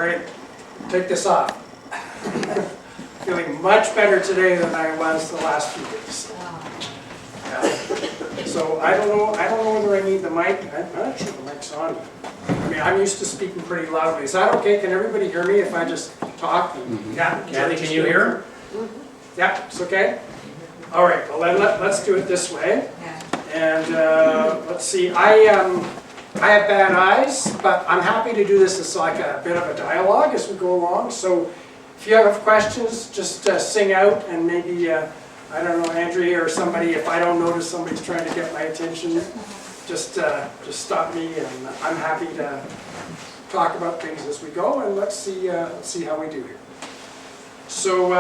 right, take this off. Feeling much better today than I was the last few days. Yeah. So I don't know whether I need the mic. I'm not sure the mic's on. I mean, I'm used to speaking pretty loudly. Is that okay? Can everybody hear me if I just talk? Yeah. Kathy, can you hear? Yeah, it's okay. All right. Well, then let's do it this way. And let's see. I have bad eyes, but I'm happy to do this as like a bit of a dialogue as we go along. So if you have questions, just sing out, and maybe, I don't know, Andrea or somebody, if I don't notice somebody's trying to get my attention, just stop me, and I'm happy to talk about things as we go, and let's see how we do here. So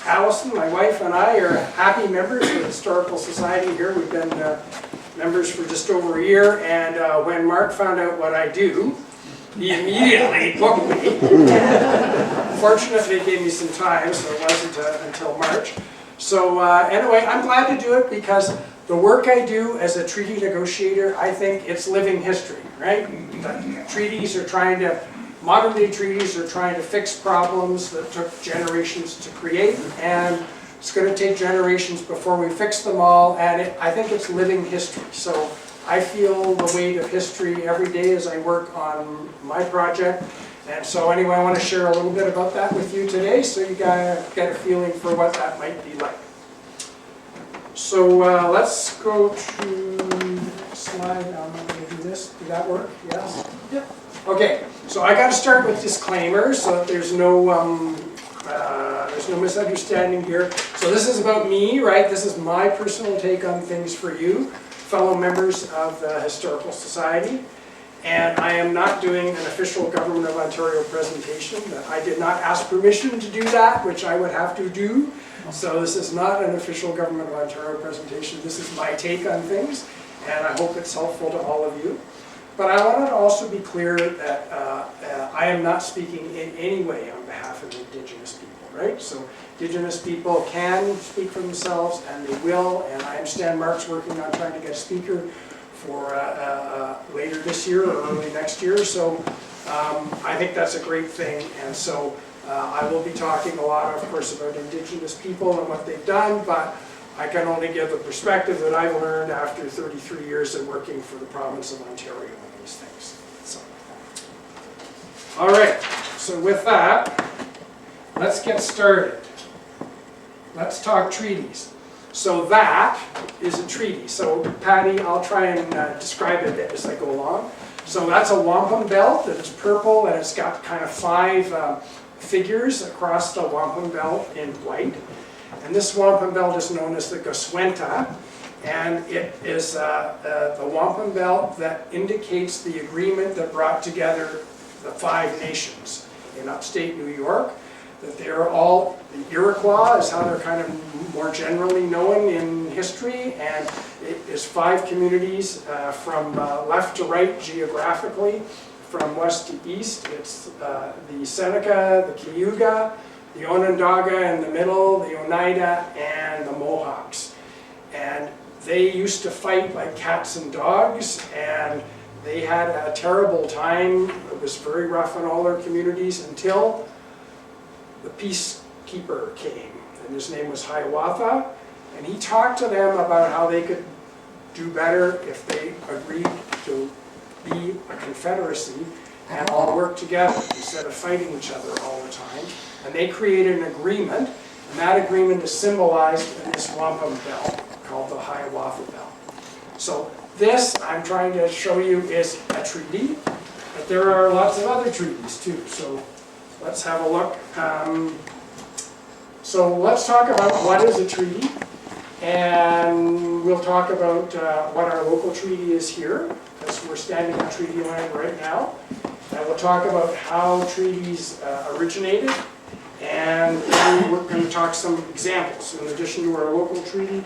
Allison, my wife, and I are happy members of the Historical Society here. We've been members for just over a year, and when Mark found out what I do, he immediately booked me. Fortunately, it gave me some time, so it wasn't until March. So anyway, I'm glad to do it because the work I do as a treaty negotiator, I think it's living history, right? Modern day treaties are trying to fix problems that took generations to create, and it's going to take generations before we fix them all, and I think it's living history. So I feel the weight of history every day as I work on my project, and so anyway, I want to share a little bit about that with you today, so you guys get a feeling for what that might be like. So let's go to the next slide. I'm not going to do this. Did that work? Yes? Yep. Okay, so I got to start with disclaimers so that there's no misunderstanding here. So this is about me, right? This is my personal take on things for you, fellow members of the Historical Society. And I am not doing an official Government of Ontario presentation. I did not ask permission to do that, which I would have to do. So this is not an official Government of Ontario presentation. This is my take on things, and I hope it's helpful to all of you. But I wanted to also be clear that I am not speaking in any way on behalf of Indigenous people, right? So Indigenous people can speak for themselves, and they will, and I understand Mark's working on trying to get a speaker for later this year or early next year, so I think that's a great thing, and so I will be talking a lot, of course, about Indigenous people and what they've done, but I can only give the perspective that I've learned after 33 years of working for the province of Ontario on these things. So, all right, so with that, let's get started. Let's talk treaties. So that is a treaty. So Patty, I'll try and describe it a bit as I go along. So that's a wampum belt, and it's purple, and it's got kind of 5 figures across the wampum belt in white. And this wampum belt is known as the Goswenta, and it is the wampum belt that indicates the agreement that brought together the 5 nations in upstate New York. That they're all, the Iroquois is how they're kind of more generally known in history, and it is 5 communities from left to right geographically, from west to east. It's the Seneca, the Cayuga, the Onondaga in the middle, the Oneida, and the Mohawks. And they used to fight like cats and dogs, and they had a terrible time. It was very rough in all their communities until the peacekeeper came, and his name was Hiawatha, and he talked to them about how they could do better if they agreed to be a confederacy and all work together instead of fighting each other all the time. And they created an agreement, and that agreement is symbolized in this wampum belt called the Hiawatha Belt. So this, I'm trying to show you, is a treaty, but there are lots of other treaties too. So let's have a look. So let's talk about what is a treaty, and we'll talk about what our local treaty is here, because we're standing on treaty land right now. And we'll talk about how treaties originated, and then we're going to talk some examples in addition to our local treaty.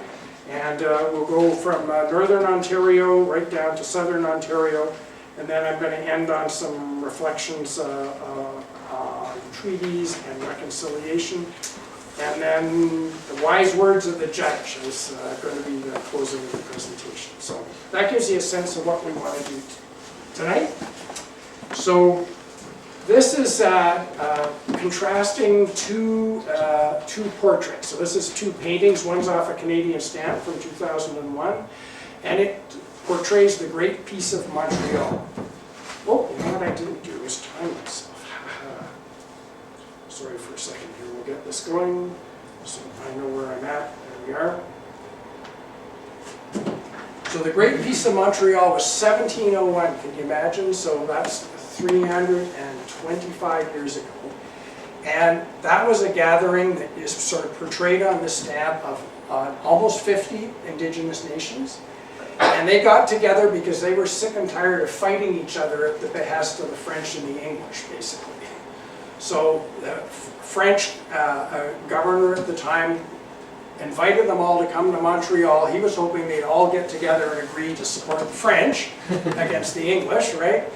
And we'll go from northern Ontario right down to southern Ontario, and then I'm going to end on some reflections on treaties and reconciliation. And then the wise words of the judge is going to be the closing of the presentation. So that gives you a sense of what we want to do tonight. So this is contrasting two portraits. So this is two paintings. One's off a Canadian stamp from 2001, and it portrays the Great Peace of Montreal. Oh, you know what I didn't do is time myself. Sorry for a second here. We'll get this going so I know where I'm at. There we are. So the Great Peace of Montreal was 1701. Can you imagine? So that's 325 years ago. And that was a gathering that is sort of portrayed on the stamp of almost 50 Indigenous nations. And they got together because they were sick and tired of fighting each other at the behest of the French and the English, basically. So the French governor at the time invited them all to come to Montreal. He was hoping they'd all get together and agree to support the French against the English, right?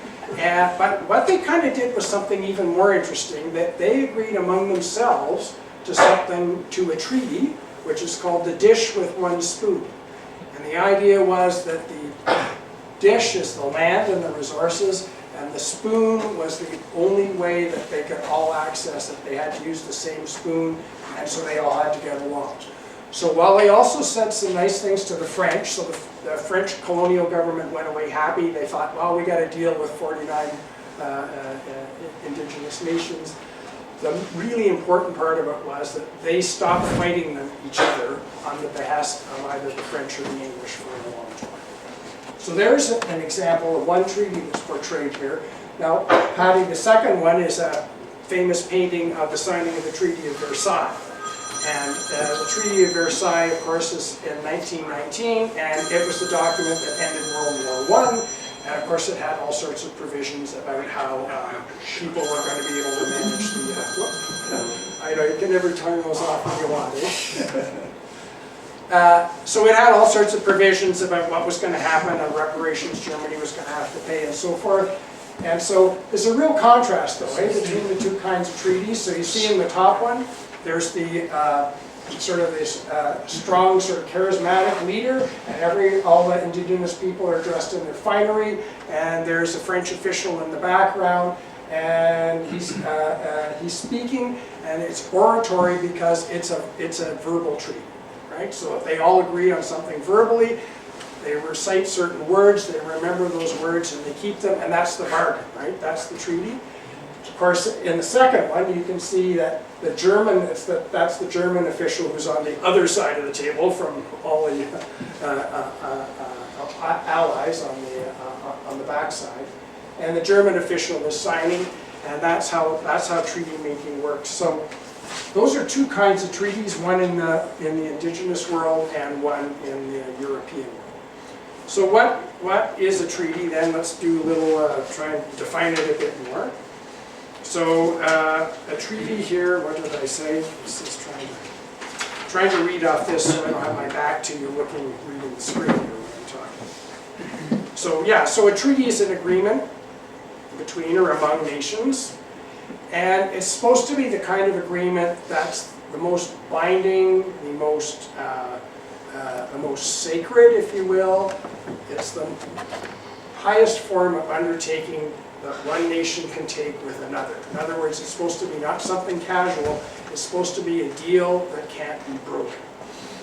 But what they kind of did was something even more interesting, that they agreed among themselves to a treaty, which is called the dish with one spoon. And the idea was that the dish is the land and the resources, and the spoon was the only way that they could all access it. They had to use the same spoon, and so they all had to get along. So while they also said some nice things to the French, so the French colonial government went away happy. They thought, well, we got to deal with 49 Indigenous nations. The really important part of it was that they stopped fighting each other on the behest of either the French or the English for a long time. So there's an example of one treaty that's portrayed here. Now, Patty, the second one is a famous painting of the signing of the Treaty of Versailles. And the Treaty of Versailles, of course, is in 1919, and it was the document that ended World War I. And of course, it had all sorts of provisions about how people were going to be able to manage the. I know you can never turn those off when you want, eh? So it had all sorts of provisions about what was going to happen and reparations Germany was going to have to pay and so forth. And so there's a real contrast, though, between the two kinds of treaties. So you see in the top one, there's the sort of this strong, sort of charismatic leader, and all the Indigenous people are dressed in their finery, and there's a French official in the background, and he's speaking, and it's oratory because it's a verbal treaty, right? So if they all agree on something verbally, they recite certain words, they remember those words, and they keep them, and that's the bargain, right? That's the treaty. Of course, in the second one, you can see that the German, that's the German official who's on the other side of the table from all the allies on the back side, and the German official is signing, and that's how treaty making works. So those are two kinds of treaties: one in the Indigenous world and one in the European world. So what is a treaty then? Let's do a little try and define it a bit more. So a treaty here, what did I say? This is trying to read off this so I don't have my back to you reading the screen here when I'm talking. So yeah, so a treaty is an agreement between or among nations, and it's supposed to be the kind of agreement that's the most binding, the most sacred, if you will. It's the highest form of undertaking that one nation can take with another. In other words, it's supposed to be not something casual, it's supposed to be a deal that can't be broken.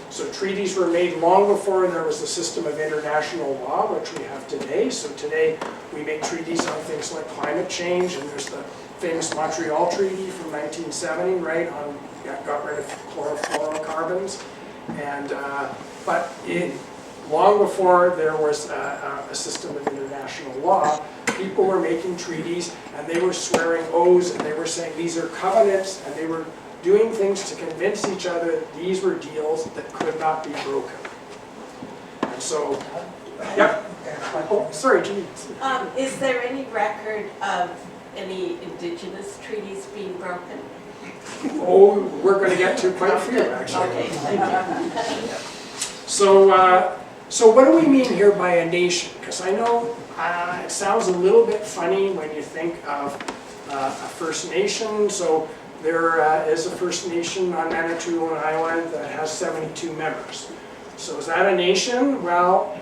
So treaties were made long before there was the system of international law, which we have today. So today we make treaties on things like climate change, and there's the famous Montreal Treaty from 1970, right, on got rid of chlorofluorocarbons. And but long before there was a system of international law, people were making treaties, and they were swearing oaths, and they were saying these are covenants, and they were doing things to convince each other that these were deals that could not be broken. And so, yep. Oh, sorry, Jeannie. Is there any record of any Indigenous treaties being broken? Oh, we're going to get to quite a few, actually. Okay, thank you. So what do we mean here by a nation? Because I know it sounds a little bit funny when you think of a First Nation. So there is a First Nation on Manitoulin Island that has 72 members. So is that a nation? Well,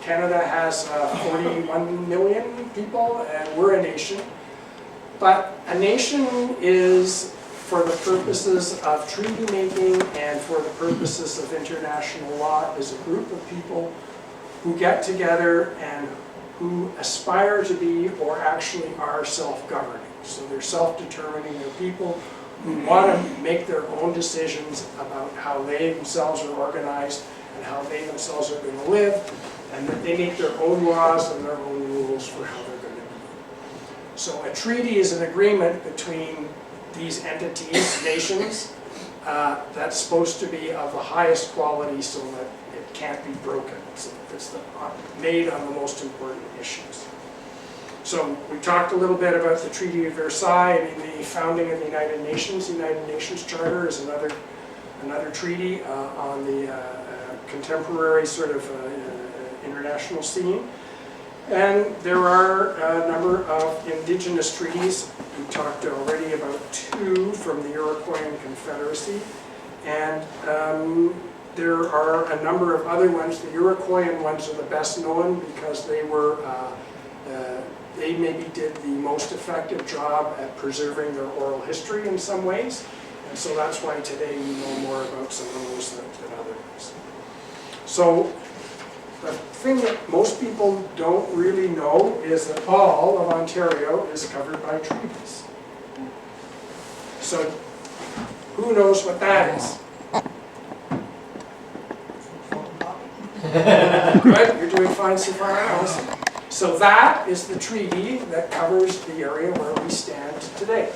Canada has 41 million people, and we're a nation. But a nation is, for the purposes of treaty making and for the purposes of international law, is a group of people who get together and who aspire to be or actually are self-governing. So they're self-determining, they're people who want to make their own decisions about how they themselves are organized and how they themselves are going to live, and that they make their own laws and their own rules for how they're going to be. So a treaty is an agreement between these entities, nations, that's supposed to be of the highest quality so that it can't be broken. So it's made on the most important issues. So we talked a little bit about the Treaty of Versailles. I mean, the founding of the United Nations Charter is another treaty on the contemporary sort of international scene. And there are a number of indigenous treaties. We talked already about two from the Iroquoian Confederacy. And there are a number of other ones. The Iroquoian ones are the best known because they were, they maybe did the most effective job at preserving their oral history in some ways. And so that's why today we know more about some of those than other ones. So the thing that most people don't really know is that all of Ontario is covered by treaties. So who knows what that is? Good, you're doing fine so far, Allison. So that is the treaty that covers the area where we stand today.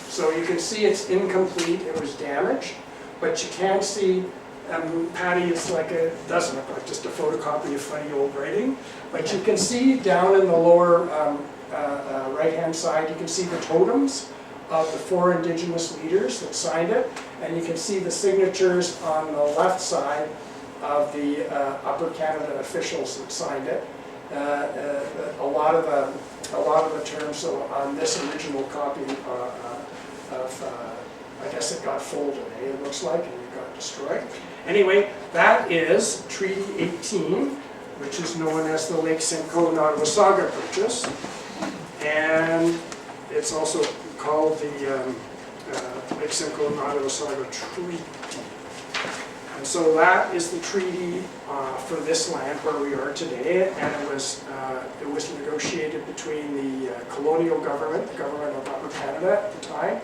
So you can see it's incomplete, it was damaged, but you can see, Patty, it's like doesn't look like just a photocopy of funny old writing, but you can see down in the lower right-hand side, you can see the totems of the 4 Indigenous leaders that signed it, and you can see the signatures on the left side of the Upper Canada officials that signed it. A lot of the terms, so on this original copy I guess it got folded, it looks like, and it got destroyed. Anyway, that is Treaty 18, which is known as the Lake Simcoe-Nottawasaga Purchase, and it's also called the Lake Simcoe-Nottawasaga Treaty. And so that is the treaty for this land where we are today, and it was negotiated between the colonial government, the government of Upper Canada at the time,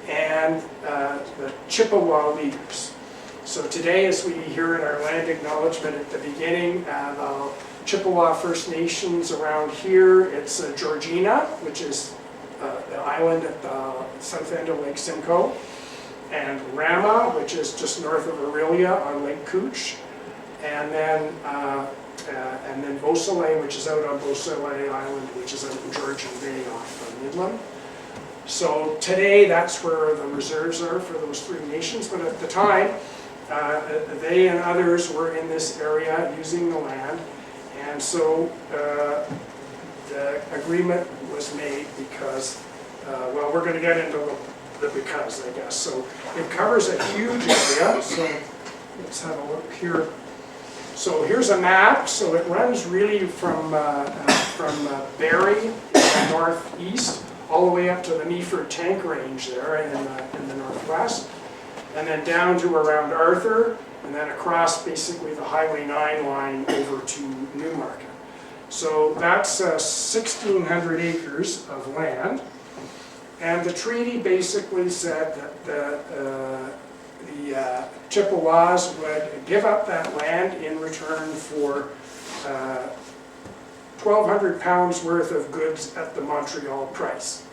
and the Chippewa leaders. So today, as we hear in our land acknowledgement at the beginning, the Chippewa First Nations around here, it's Georgina, which is the island at the south end of Lake Simcoe, and Rama, which is just north of Aurelia on Lake Cooch, and then Beausoleil, which is out on Beausoleil Island, which is out in Georgian Bay off of Midland. So today, that's where the reserves are for those 3 nations, but at the time, they and others were in this area using the land, and so the agreement was made because, well, we're going to get into the because, I guess. So it covers a huge area, so let's have a look here. So here's a map, so it runs really from Barrie in the northeast all the way up to the Meaford Tank Range there in the northwest, and then down to around Arthur, and then across basically the Highway 9 line over to Newmarket. So that's 1,600 acres of land, and the treaty basically said that the Chippewas would give up that land in return for 1,200 pounds worth of goods at the Montreal price.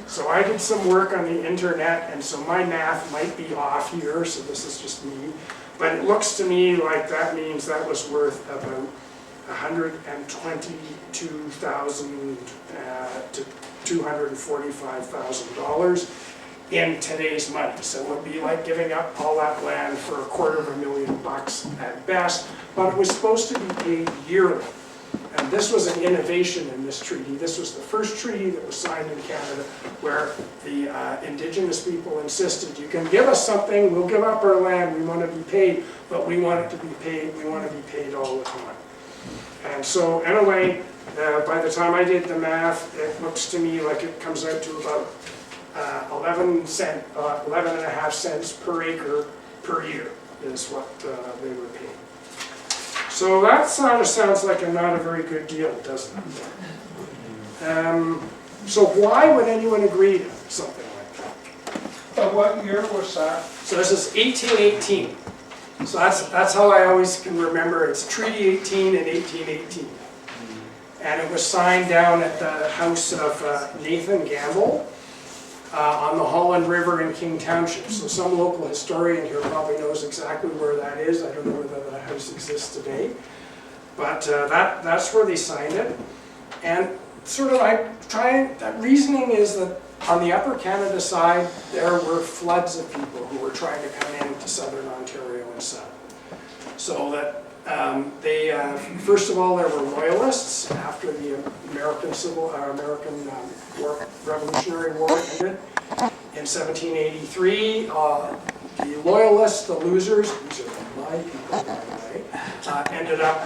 So I did some work on the internet, and so my math might be off here, so this is just me, but it looks to me like that means that was worth about $122,000 to $245,000 in today's money. So it would be like giving up all that land for $250,000 at best, but it was supposed to be paid yearly. And this was an innovation in this treaty. This was the first treaty that was signed in Canada where the Indigenous people insisted, you can give us something, we'll give up our land, we want to be paid, but we want it to be paid, we want to be paid all the time. And so anyway, by the time I did the math, it looks to me like it comes out to about 11.5 cents per acre per year is what they were paying. So that sort of sounds like not a very good deal, doesn't it? So why would anyone agree to something like that? But what year was that? So this is 1818. So that's how I always can remember. It's Treaty 18 in 1818. And it was signed down at the house of Nathan Gamble on the Holland River in King Township. So some local historian here probably knows exactly where that is. I don't know whether the house exists today. But that's where they signed it. And sort of that reasoning is that on the Upper Canada side, there were floods of people who were trying to come into southern Ontario and settle. So that first of all, there were loyalists after the American Revolutionary War ended in 1783. The loyalists, the losers, these are my people, by the way, ended up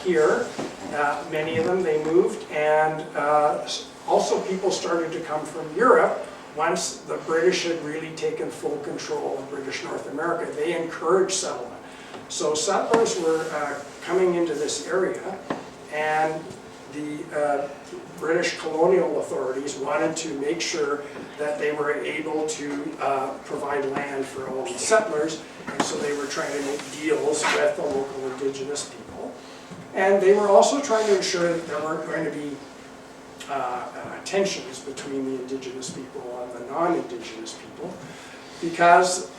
here. Many of them, they moved, and also people started to come from Europe. Once the British had really taken full control of British North America, they encouraged settlement. So settlers were coming into this area, and the British colonial authorities wanted to make sure that they were able to provide land for all these settlers, and so they were trying to make deals with the local indigenous people. And they were also trying to ensure that there weren't going to be tensions between the indigenous people and the non-indigenous people, because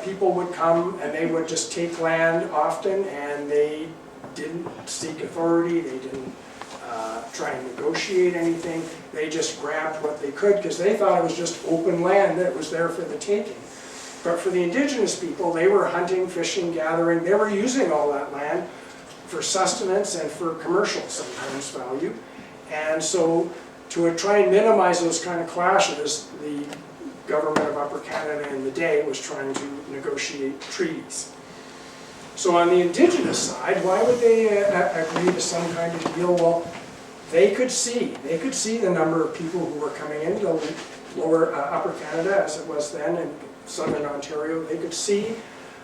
people would come and they would just take land often, and they didn't seek authority, they didn't try and negotiate anything, they just grabbed what they could because they thought it was just open land that was there for the taking. But for the indigenous people, they were hunting, fishing, gathering, they were using all that land for sustenance and for commercial sometimes value. And so to try and minimize those kind of clashes, the government of Upper Canada in the day was trying to negotiate treaties. So on the indigenous side, why would they agree to some kind of deal? Well, they could see the number of people who were coming into lower Upper Canada, as it was then in southern Ontario. They could see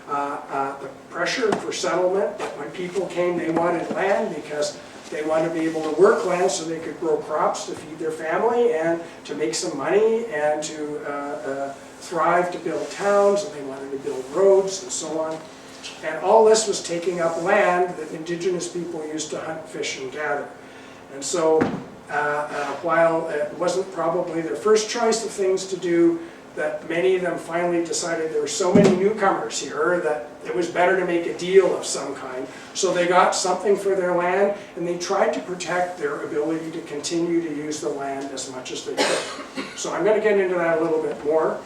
the pressure for settlement, that when people came, they wanted land because they wanted to be able to work land so they could grow crops to feed their family and to make some money and to thrive, to build towns, and they wanted to build roads and so on. And all this was taking up land that indigenous people used to hunt, fish, and gather. And so while it wasn't probably their first choice of things to do, that many of them finally decided there were so many newcomers here that it was better to make a deal of some kind. So they got something for their land, and they tried to protect their ability to continue to use the land as much as they could. So I'm going to get into that a little bit more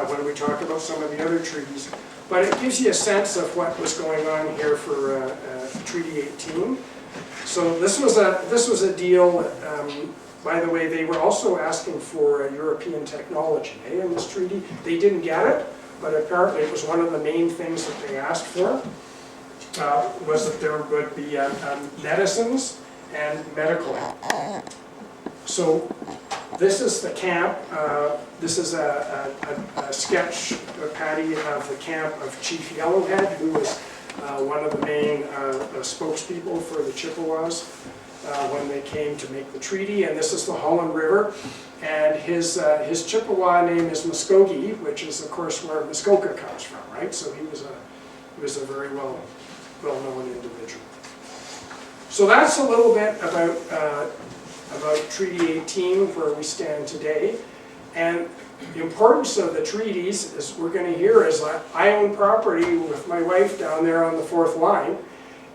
when we talk about some of the other treaties. But it gives you a sense of what was going on here for Treaty 18. So this was a deal that, by the way, they were also asking for European technology in this treaty. They didn't get it, but apparently it was one of the main things that they asked for, was that there would be medicines and medical help. So this is the camp. This is a sketch, Patty, of the camp of Chief Yellowhead, who was one of the main spokespeople for the Chippewas when they came to make the treaty. And this is the Holland River, and his Chippewa name is Muskogee, which is of course where Muskoka comes from, right? So he was a very well-known individual. So that's a little bit about Treaty 18, where we stand today. And the importance of the treaties, as we're going to hear, is that I own property with my wife down there on the 4th line,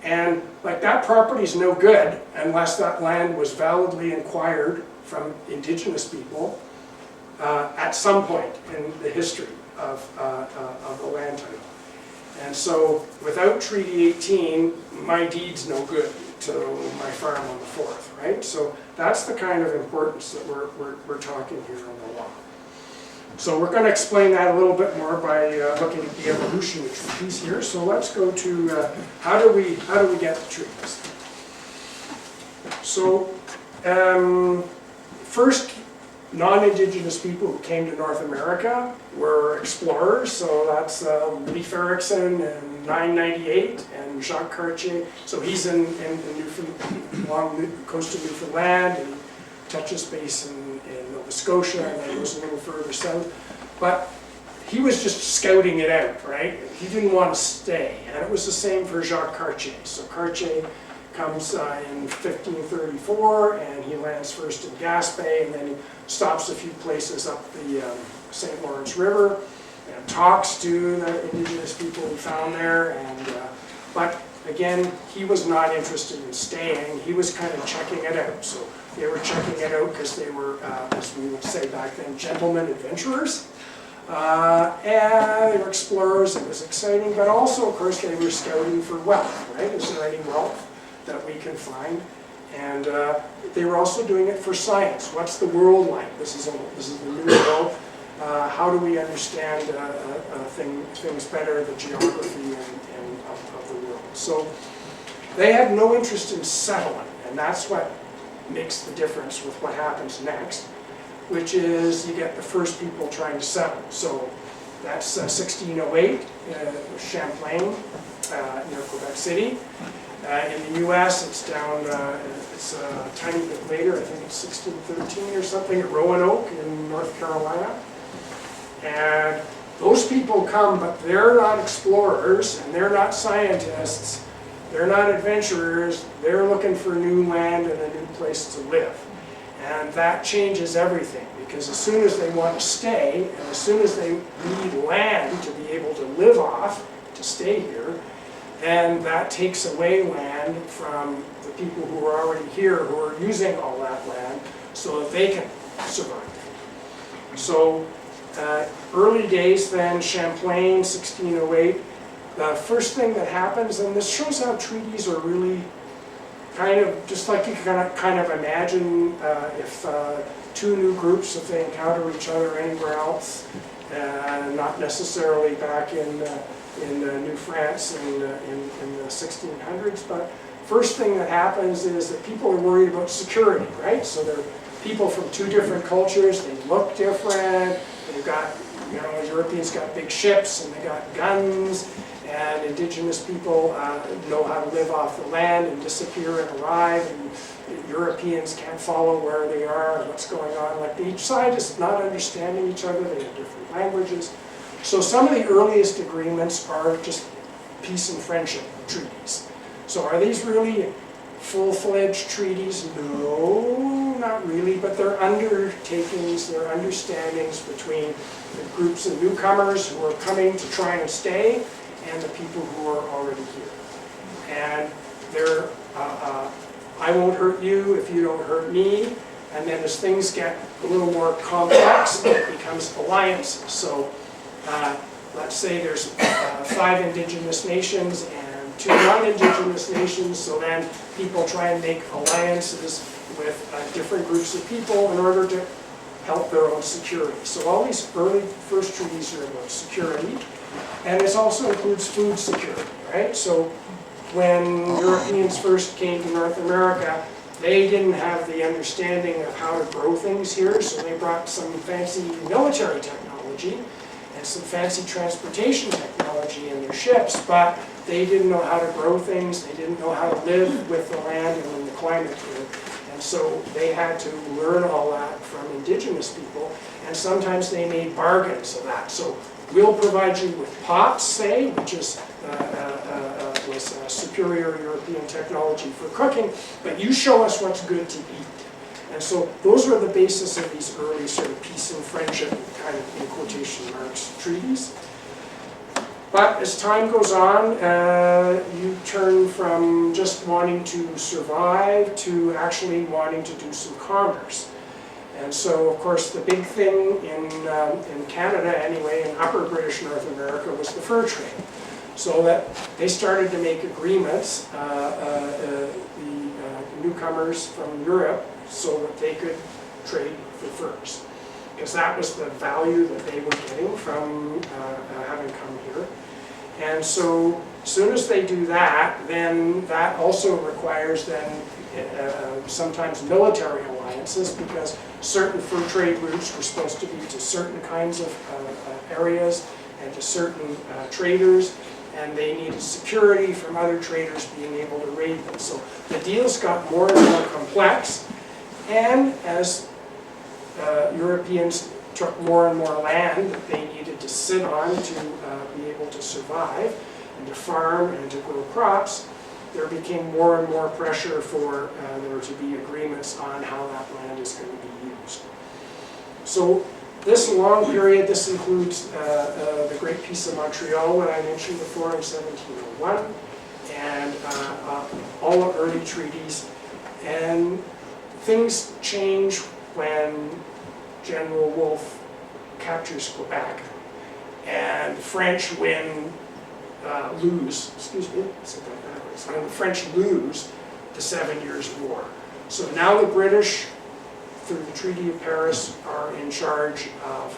and like that property is no good unless that land was validly acquired from indigenous people at some point in the history of the land title. And so without Treaty 18, my deed's no good to my farm on the 4th, right? So that's the kind of importance that we're talking here in the law. So we're going to explain that a little bit more by looking at the evolution of treaties here. So let's go to how do we get the treaties? So, first non-Indigenous people who came to North America were explorers, so that's Leif Erikson in 998 and Jacques Cartier. So he's in Newfoundland, along the coast of Newfoundland, and he touches base in Nova Scotia, and then goes a little further south. But he was just scouting it out, right? He didn't want to stay, and it was the same for Jacques Cartier. So Cartier comes in 1534, and he lands first in Gaspé, and then he stops a few places up the St. Lawrence River, and talks to the Indigenous people he found there. And but again, he was not interested in staying. He was kind of checking it out. So they were checking it out because they were, as we would say back then, gentlemen adventurers. And they were explorers. It was exciting, but also, of course, they were scouting for wealth, right? Is there any wealth that we can find? And they were also doing it for science. What's the world like? This is the new world. How do we understand things better, the geography of the world? So they had no interest in settling, and that's what makes the difference with what happens next, which is you get the first people trying to settle. So that's 1608, Champlain, near Quebec City. In the U.S., it's down, it's a tiny bit later, I think it's 1613 or something, at Roanoke in North Carolina. And those people come, but they're not explorers, and they're not scientists, they're not adventurers, they're looking for new land and a new place to live. And that changes everything, because as soon as they want to stay, and as soon as they need land to be able to live off, to stay here, and that takes away land from the people who are already here, who are using all that land, so that they can survive. So, early days then, Champlain, 1608, the first thing that happens, and this shows how treaties are really kind of, just like you can kind of imagine if two new groups, if they encounter each other anywhere else, not necessarily back in New France in the 1600s, but first thing that happens is that people are worried about security, right? So they're people from two different cultures, they look different, they've got, you know, Europeans got big ships and they got guns, and Indigenous people know how to live off the land and disappear and arrive, and Europeans can't follow where they are and what's going on. Like each side is not understanding each other, they have different languages. So some of the earliest agreements are just peace and friendship treaties. So are these really full-fledged treaties? No, not really, but they're undertakings, they're understandings between the groups of newcomers who are coming to try and stay and the people who are already here. And they're, I won't hurt you if you don't hurt me. And then as things get a little more complex, it becomes alliances. So let's say there's 5 indigenous nations and 2 non-indigenous nations, so then people try and make alliances with different groups of people in order to help their own security. So all these early first treaties are about security, and this also includes food security, right? So when Europeans first came to North America, they didn't have the understanding of how to grow things here, so they brought some fancy military technology and some fancy transportation technology in their ships, but they didn't know how to grow things, they didn't know how to live with the land and in the climate here. And so they had to learn all that from indigenous people, and sometimes they made bargains of that. So we'll provide you with pots, say, which is was superior European technology for cooking, but you show us what's good to eat. And so those are the basis of these early sort of peace and friendship kind of, in quotation marks, treaties. But as time goes on, you turn from just wanting to survive to actually wanting to do some commerce. And so, of course, the big thing in Canada, anyway, in upper British North America, was the fur trade. So that they started to make agreements, the newcomers from Europe, so that they could trade for furs. Because that was the value that they were getting from having come here. And so, as soon as they do that, then that also requires then sometimes military alliances, because certain fur trade routes were supposed to be to certain kinds of areas and to certain traders, and they needed security from other traders being able to raid them. So the deals got more and more complex, and as Europeans took more and more land that they needed to sit on to be able to survive and to farm and to grow crops, there became more and more pressure for there to be agreements on how that land is going to be used. So this long period, this includes the Great Peace of Montreal, that I mentioned before in 1701, and all the early treaties. And things change when General Wolfe captures Quebec, and French lose, excuse me, I said that backwards, when the French lose the 7 Years' War. So now the British, through the Treaty of Paris, are in charge of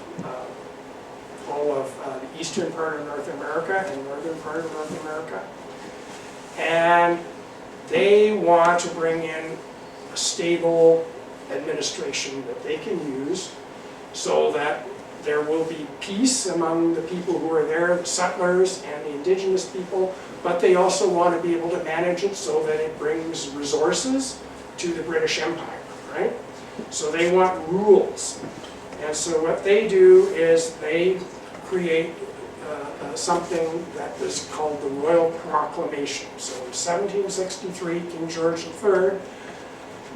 all of the eastern part of North America and northern part of North America. And they want to bring in a stable administration that they can use so that there will be peace among the people who are there, the settlers and the indigenous people, but they also want to be able to manage it so that it brings resources to the British Empire, right? So they want rules. And so what they do is they create something that is called the Royal Proclamation. So in 1763, King George III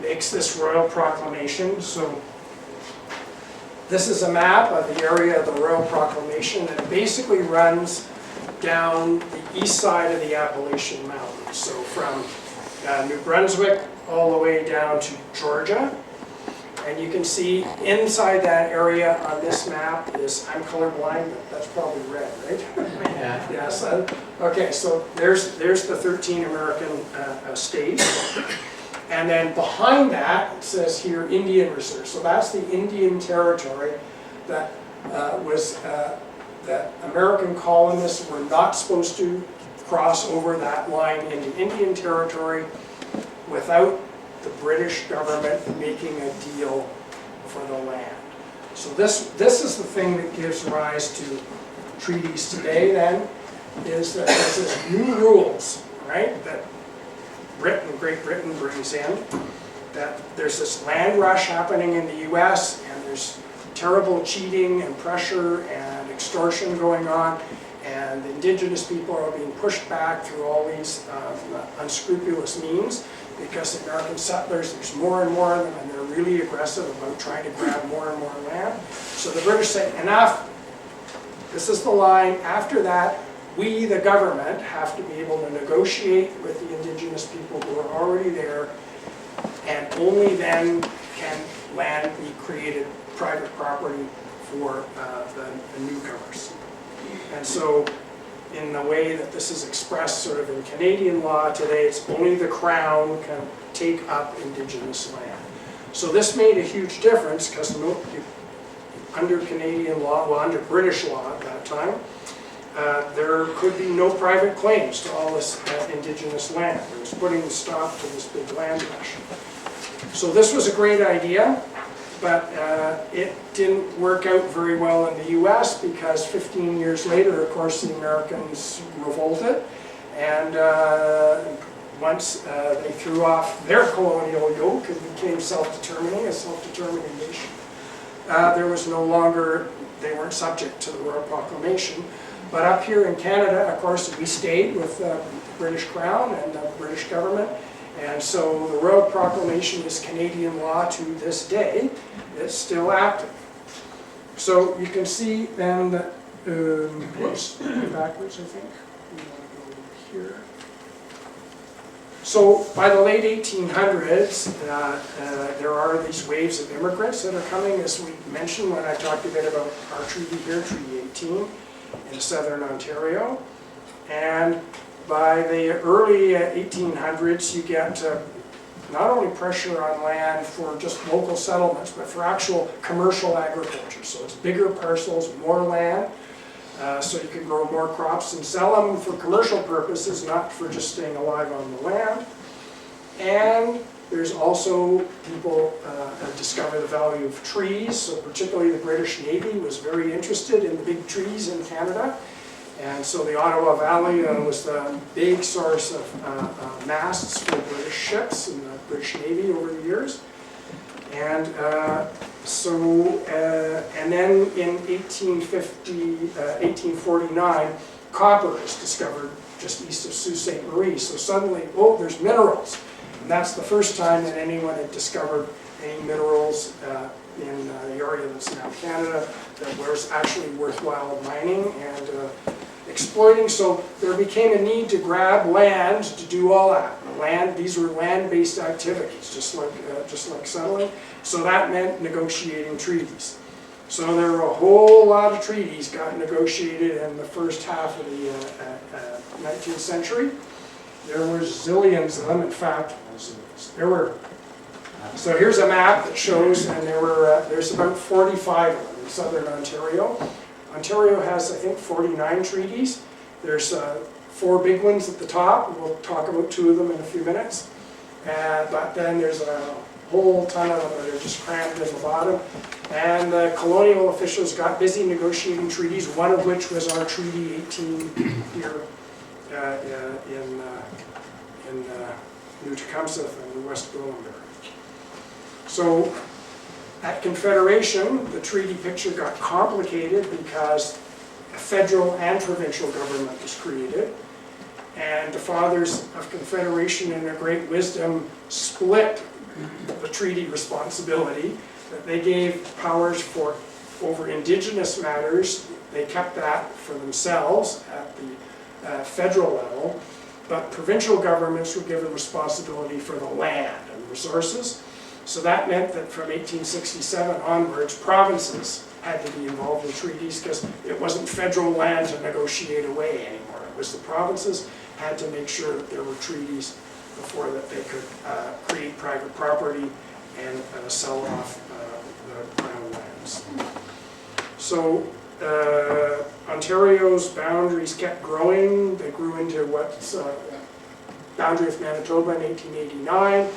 makes this Royal Proclamation. So this is a map of the area of the Royal Proclamation, and it basically runs down the east side of the Appalachian Mountains. So from New Brunswick all the way down to Georgia. And you can see inside that area on this map is, I'm colorblind, but that's probably red, right? Yeah. Yes. Okay, so there's the 13 American states. And then behind that, it says here Indian Reserve. So that's the Indian Territory that that American colonists were not supposed to cross over that line into Indian Territory without the British government making a deal for the land. So this is the thing that gives rise to treaties today then, is that there's this new rules, right, that Great Britain brings in, that there's this land rush happening in the US, and there's terrible cheating and pressure and extortion going on, and the indigenous people are being pushed back through all these unscrupulous means, because the American settlers, there's more and more of them, and they're really aggressive about trying to grab more and more land. So the British say, enough, this is the line. After that, we, the government, have to be able to negotiate with the indigenous people who are already there, and only then can land be created private property for the newcomers. And so, in the way that this is expressed sort of in Canadian law today, it's only the Crown can take up indigenous land. So this made a huge difference, because under Canadian law, well, under British law at that time, there could be no private claims to all this indigenous land. It was putting a stop to this big land rush. So this was a great idea, but it didn't work out very well in the US, because 15 years later, of course, the Americans revolted, and once they threw off their colonial yoke and became self-determining, a self-determining nation, there was no longer, they weren't subject to the Royal Proclamation. But up here in Canada, of course, we stayed with the British Crown and the British government, and so the Royal Proclamation is Canadian law to this day. It's still active. So you can see then that, whoops, backwards I think. We want to go here. So by the late 1800s, there are these waves of immigrants that are coming, as we mentioned when I talked a bit about our treaty here, Treaty 18, in southern Ontario. And by the early 1800s, you get not only pressure on land for just local settlements, but for actual commercial agriculture. So it's bigger parcels, more land, so you can grow more crops and sell them for commercial purposes, not for just staying alive on the land. And There's also people discover the value of trees, so particularly the British Navy was very interested in the big trees in Canada. And so the Ottawa Valley was the big source of masts for British ships in the British Navy over the years. And and then in 1849, copper is discovered just east of Sault Ste. Marie. So suddenly, oh, there's minerals. And that's the first time that anyone had discovered any minerals in the area that's now Canada that was actually worthwhile mining and exploiting. So there became a need to grab land to do all that. These were land-based activities, just like settling. So that meant negotiating treaties. So there were a whole lot of treaties got negotiated in the first half of the 19th century. There were zillions of them. In fact, there were. So here's a map that shows, and there's about 45 of them in southern Ontario. Ontario has, I think, 49 treaties. There's 4 big ones at the top. We'll talk about 2 of them in a few minutes. But then there's a whole ton of them that are just crammed in the bottom. And the colonial officials got busy negotiating treaties, one of which was our Treaty 18 here in New Tecumseh and West Gwillimbury. So at Confederation, the treaty picture got complicated because a federal and provincial government was created. And the fathers of Confederation, in their great wisdom, split the treaty responsibility, that they gave powers over Indigenous matters. They kept that for themselves at the federal level, but provincial governments were given responsibility for the land and resources. So that meant that from 1867 onwards, provinces had to be involved in treaties because it wasn't federal land to negotiate away anymore. It was the provinces had to make sure that there were treaties before that they could create private property and sell off the crown lands. So Ontario's boundaries kept growing. They grew into what's boundary of Manitoba in 1889,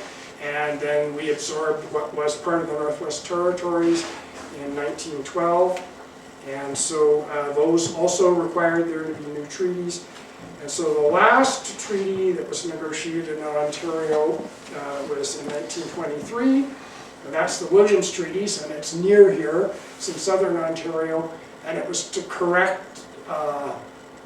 and then we absorbed what was part of the Northwest Territories in 1912. And so those also required there to be new treaties. And so the last treaty that was negotiated in Ontario was in 1923. And that's the Williams Treaties, and it's near here. It's in southern Ontario, and it was to correct,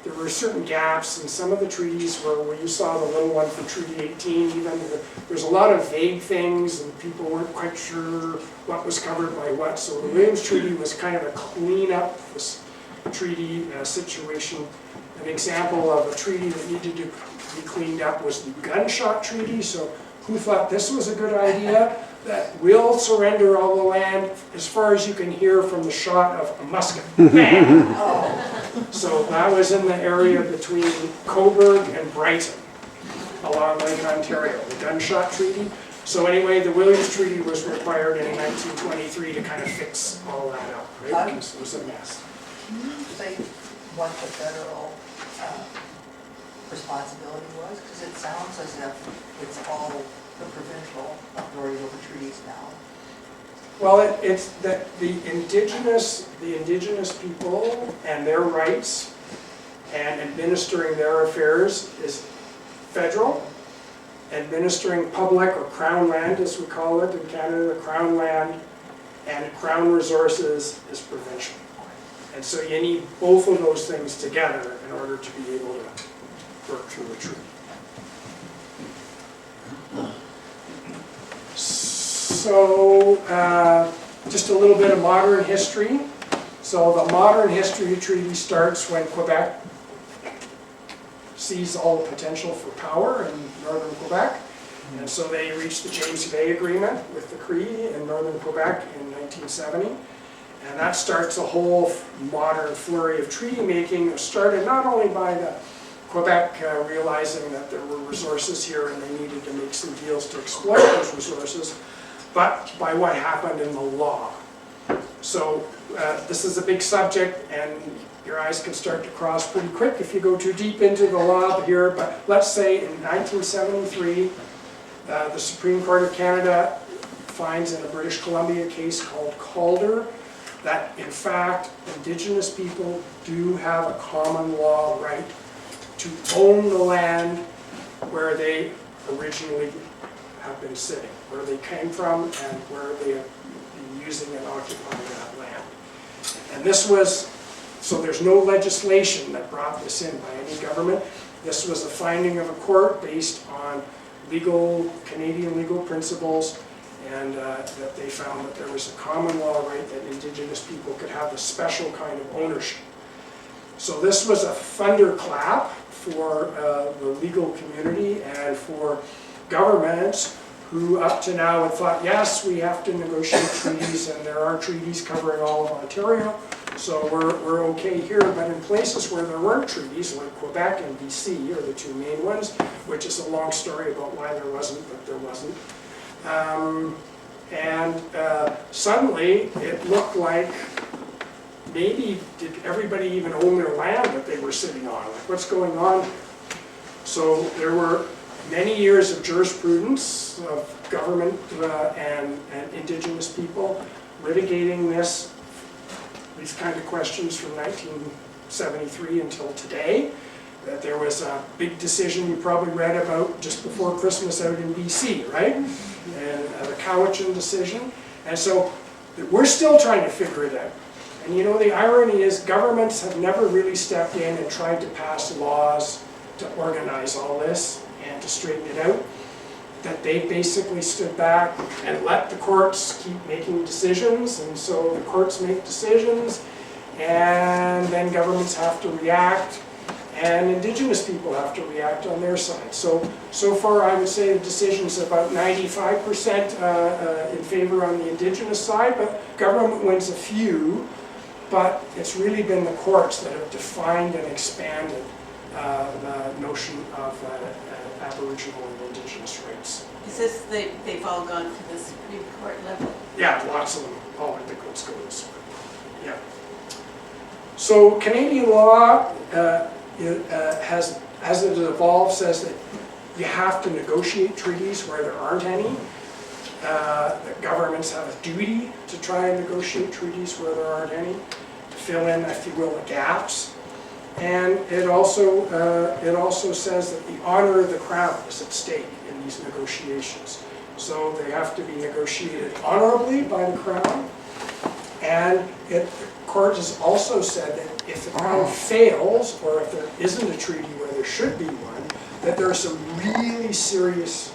there were certain gaps in some of the treaties where you saw the little one for Treaty 18, even there's a lot of vague things and people weren't quite sure what was covered by what. So the Williams Treaty was kind of a clean up this treaty situation. An example of a treaty that needed to be cleaned up was the Gunshot Treaty. So who thought this was a good idea? That we'll surrender all the land as far as you can hear from the shot of a musket. Bam! So that was in the area between Cobourg and Brighton, along Lake Ontario, the Gunshot Treaty. So anyway, the Williams Treaty was required in 1923 to kind of fix all that up, right? Because it was a mess. Can you say what the federal responsibility was? Because it sounds as if it's all the provincial authority over treaties now. Well, it's that the indigenous people and their rights and administering their affairs is federal. Administering public or crown land, as we call it in Canada, crown land and crown resources is provincial. And so you need both of those things together in order to be able to work through a treaty. So, just a little bit of modern history. So the modern history of treaty starts when Quebec sees all the potential for power in northern Quebec. And so they reached the James Bay Agreement with the Cree in northern Quebec in 1970. And that starts a whole modern flurry of treaty making, started not only by the Quebec realizing that there were resources here and they needed to make some deals to exploit those resources, but by what happened in the law. So this is a big subject and your eyes can start to cross pretty quick if you go too deep into the law here, but let's say in 1973, The Supreme Court of Canada finds in a British Columbia case called Calder that in fact Indigenous people do have a common law right to own the land where they originally have been sitting, where they came from and where they have been using and occupying that land. And this was, so there's no legislation that brought this in by any government. This was a finding of a court based on Canadian legal principles, and that they found that there was a common law right that Indigenous people could have a special kind of ownership. So this was a thunderclap for the legal community and for governments who up to now had thought, yes, we have to negotiate treaties, and there are treaties covering all of Ontario, so we're okay here. But in places where there weren't treaties, like Quebec and BC are the two main ones, which is a long story about why there wasn't, but there wasn't. Suddenly it looked like maybe did everybody even own their land that they were sitting on? Like, what's going on? So there were many years of jurisprudence of government and Indigenous people litigating these kind of questions from 1973 until today. That there was a big decision you probably read about just before Christmas out in BC, right? And the Cowichan decision. And so we're still trying to figure it out. And you know, the irony is governments have never really stepped in and tried to pass laws to organize all this and to straighten it out. That they basically stood back and let the courts keep making decisions, and so the courts make decisions, and then governments have to react, and Indigenous people have to react on their side. So far I would say the decision's about 95% in favor on the Indigenous side, but government wins a few, but it's really been the courts that have defined and expanded the notion of Aboriginal and Indigenous rights. Is this, they've all gone to the Supreme Court level? Yeah, lots of them, all of the courts go to the Supreme Court. Yeah. So Canadian law has, as it evolved, says that you have to negotiate treaties where there aren't any. That governments have a duty to try and negotiate treaties where there aren't any, to fill in, if you will, the gaps. And it also says that the honor of the Crown is at stake in these negotiations. So they have to be negotiated honorably by the Crown. And the court has also said that if the Crown fails, or if there isn't a treaty where there should be one, that there are some really serious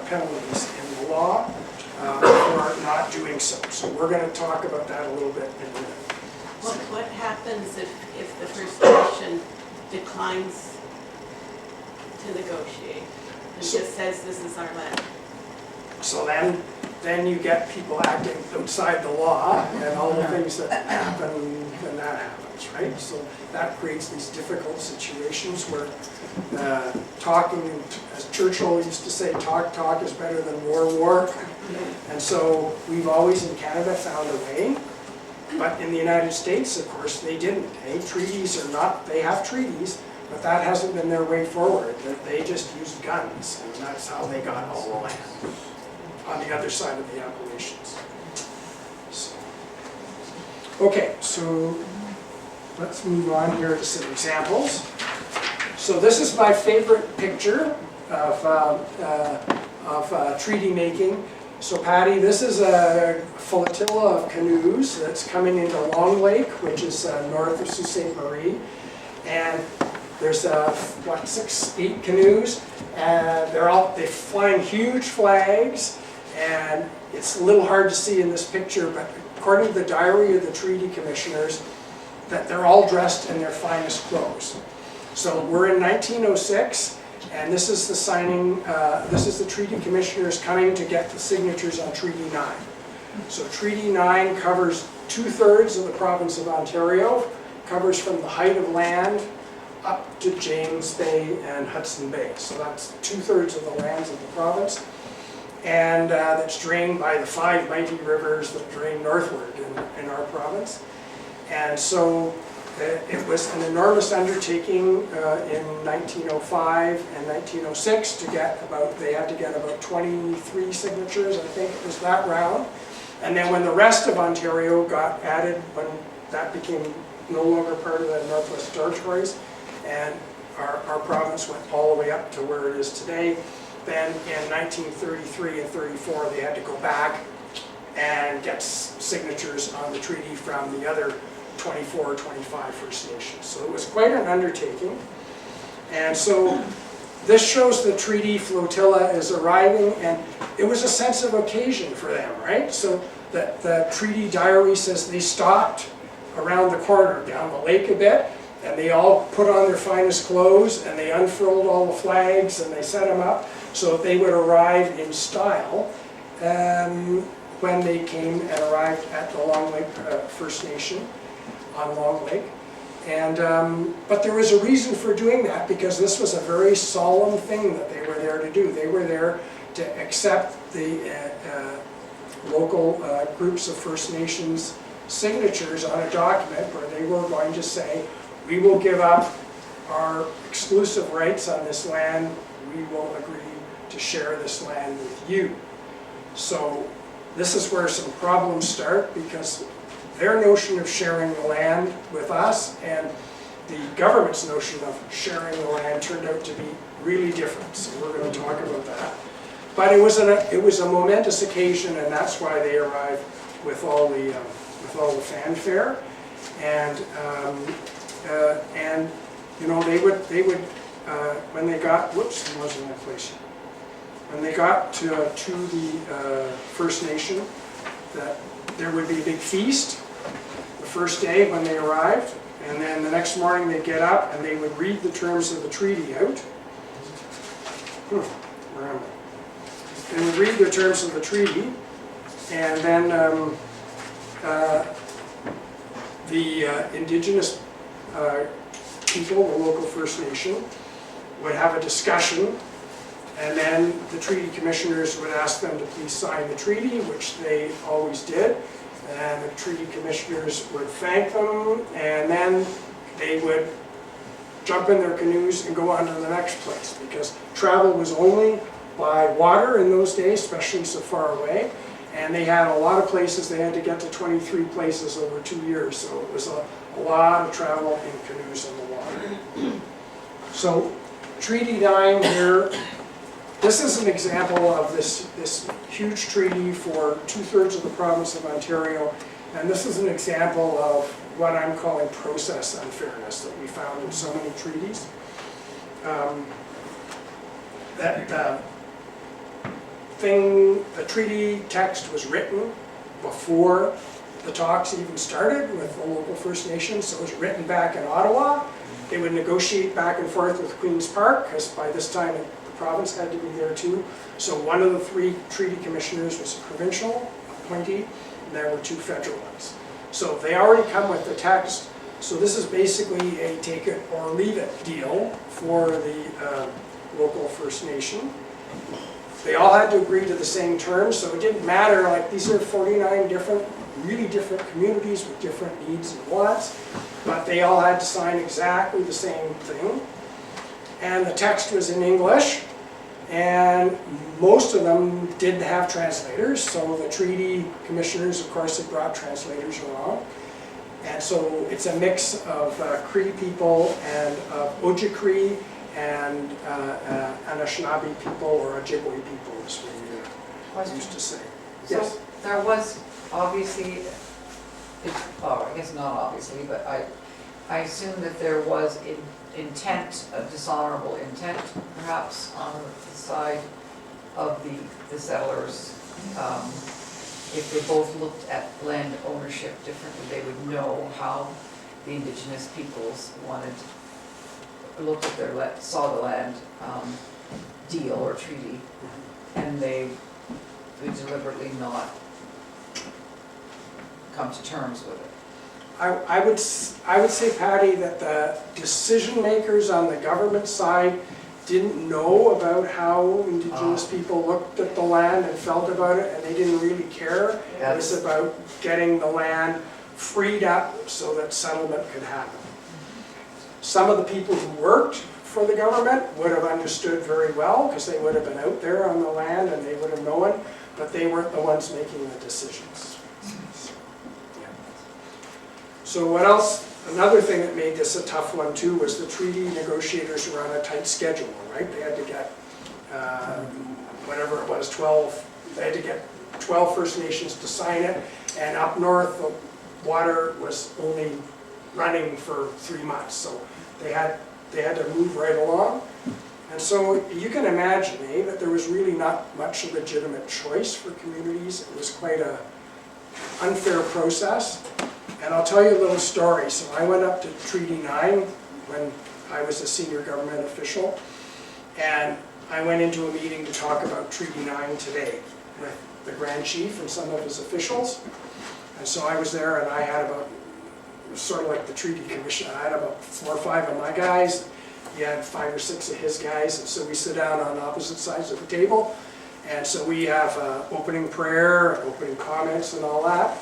penalties in the law for not doing so. So we're going to talk about that a little bit in a minute. What happens if the First Nation declines to negotiate and just says this is our land? So then you get people acting outside the law and all the things that happen when that happens, right? So that creates these difficult situations where talking, as Churchill used to say, talk is better than war. And so we've always in Canada found a way. But in the United States, of course, they didn't. Treaties are not, they have treaties, but that hasn't been their way forward. That they just used guns, and that's how they got all the land on the other side of the Appalachians. Okay, so let's move on here to some examples. So this is my favorite picture of treaty making. So Patty, this is a flotilla of canoes that's coming into Long Lake, which is north of Sault Ste. Marie. And there's, 6, 8 canoes, and they're flying huge flags, and it's a little hard to see in this picture, but according to the diary of the treaty commissioners, that they're all dressed in their finest clothes. So we're in 1906, and this is the signing, this is the treaty commissioners coming to get the signatures on Treaty 9. So Treaty 9 covers 2/3 of the province of Ontario, covers from the height of land up to James Bay and Hudson Bay. So that's 2/3 of the lands of the province. And that's drained by the 5 mighty rivers that drain northward in our province. And so It was an enormous undertaking in 1905 and 1906 to get about, they had to get about 23 signatures, I think it was that round. And then when the rest of Ontario got added, when that became no longer part of the Northwest Territories, and our province went all the way up to where it is today, then in 1933 and 34 they had to go back and get signatures on the treaty from the other 24 or 25 First Nations. So it was quite an undertaking. And so this shows the treaty flotilla is arriving, and it was a sense of occasion for them, right? So the treaty diary says they stopped around the corner, down the lake a bit, and they all put on their finest clothes, and they unfurled all the flags, and they set them up so that they would arrive in style when they came and arrived at the Long Lake First Nation on Long Lake. And, but there was a reason for doing that, because this was a very solemn thing that they were there to do. They were there to accept the local groups of First Nations signatures on a document where they were going to say, we will give up our exclusive rights on this land, we will agree to share this land with you. So this is where some problems start, because their notion of sharing the land with us and the government's notion of sharing the land turned out to be really different. So we're going to talk about that. But it was a momentous occasion, and that's why they arrived with all the fanfare. And you know, they would when they got, whoops, I was in that place. When they got to the First Nation, that there would be a big feast the first day when they arrived, and then the next morning they'd get up and they would read the terms of the treaty out. Where am I? They would read the terms of the treaty, and then the Indigenous people, the local First Nation, would have a discussion, and then the treaty commissioners would ask them to please sign the treaty, which they always did, and the treaty commissioners would thank them, and then they would jump in their canoes and go on to the next place, because travel was only by water in those days, especially so far away, and they had a lot of places. They had to get to 23 places over 2 years, so it was a lot of travel in canoes in the water. So Treaty 9 here, this is an example of this huge treaty for 2/3 of the province of Ontario, and this is an example of what I'm calling process unfairness that we found in so many treaties. The treaty text was written before the talks even started with the local First Nations, so it was written back in Ottawa. They would negotiate back and forth with Queen's Park, because by this time the province had to be there too. So one of the 3 treaty commissioners was a provincial appointee, and there were 2 federal ones. So they already come with the text. So this is basically a take it or leave it deal for the local First Nation. They all had to agree to the same terms, so it didn't matter, like these are 49 really different communities with different needs and wants, but they all had to sign exactly the same thing. And the text was in English, and most of them didn't have translators, so the treaty commissioners, of course, had brought translators along. And so it's a mix of Cree people and Ojibwe and Anishinaabe people, or Ojibwe people, as we used to say. Yes? So there was obviously, I guess not obviously, but I assume that there was intent, a dishonorable intent, perhaps, on the side of the settlers. If they both looked at land ownership differently, they would know how the Indigenous peoples looked at saw the land deal or treaty, and they would deliberately not come to terms with it. I would say, Patty, that the decision makers on the government side didn't know about how Indigenous people looked at the land and felt about it, and they didn't really care. It was about getting the land freed up so that settlement could happen. Some of the people who worked for the government would have understood very well because they would have been out there on the land and they would have known, but they weren't the ones making the decisions. Yeah. So what else? Another thing that made this a tough one too was the treaty negotiators were on a tight schedule, right? They had to get, whatever it was, 12, they had to get 12 First Nations to sign it, and up north the water was only running for 3 months, so they had to move right along. And so you can imagine, that there was really not much legitimate choice for communities. It was quite a unfair process. And I'll tell you a little story. So I went up to Treaty 9 when I was a senior government official, and I went into a meeting to talk about Treaty 9 today with the Grand Chief and some of his officials. And so I was there, and I had about, it was sort of like the Treaty Commission, I had about 4 or 5 of my guys, he had 5 or 6 of his guys, and so we sit down on opposite sides of the table, and so we have opening prayer, opening comments and all that.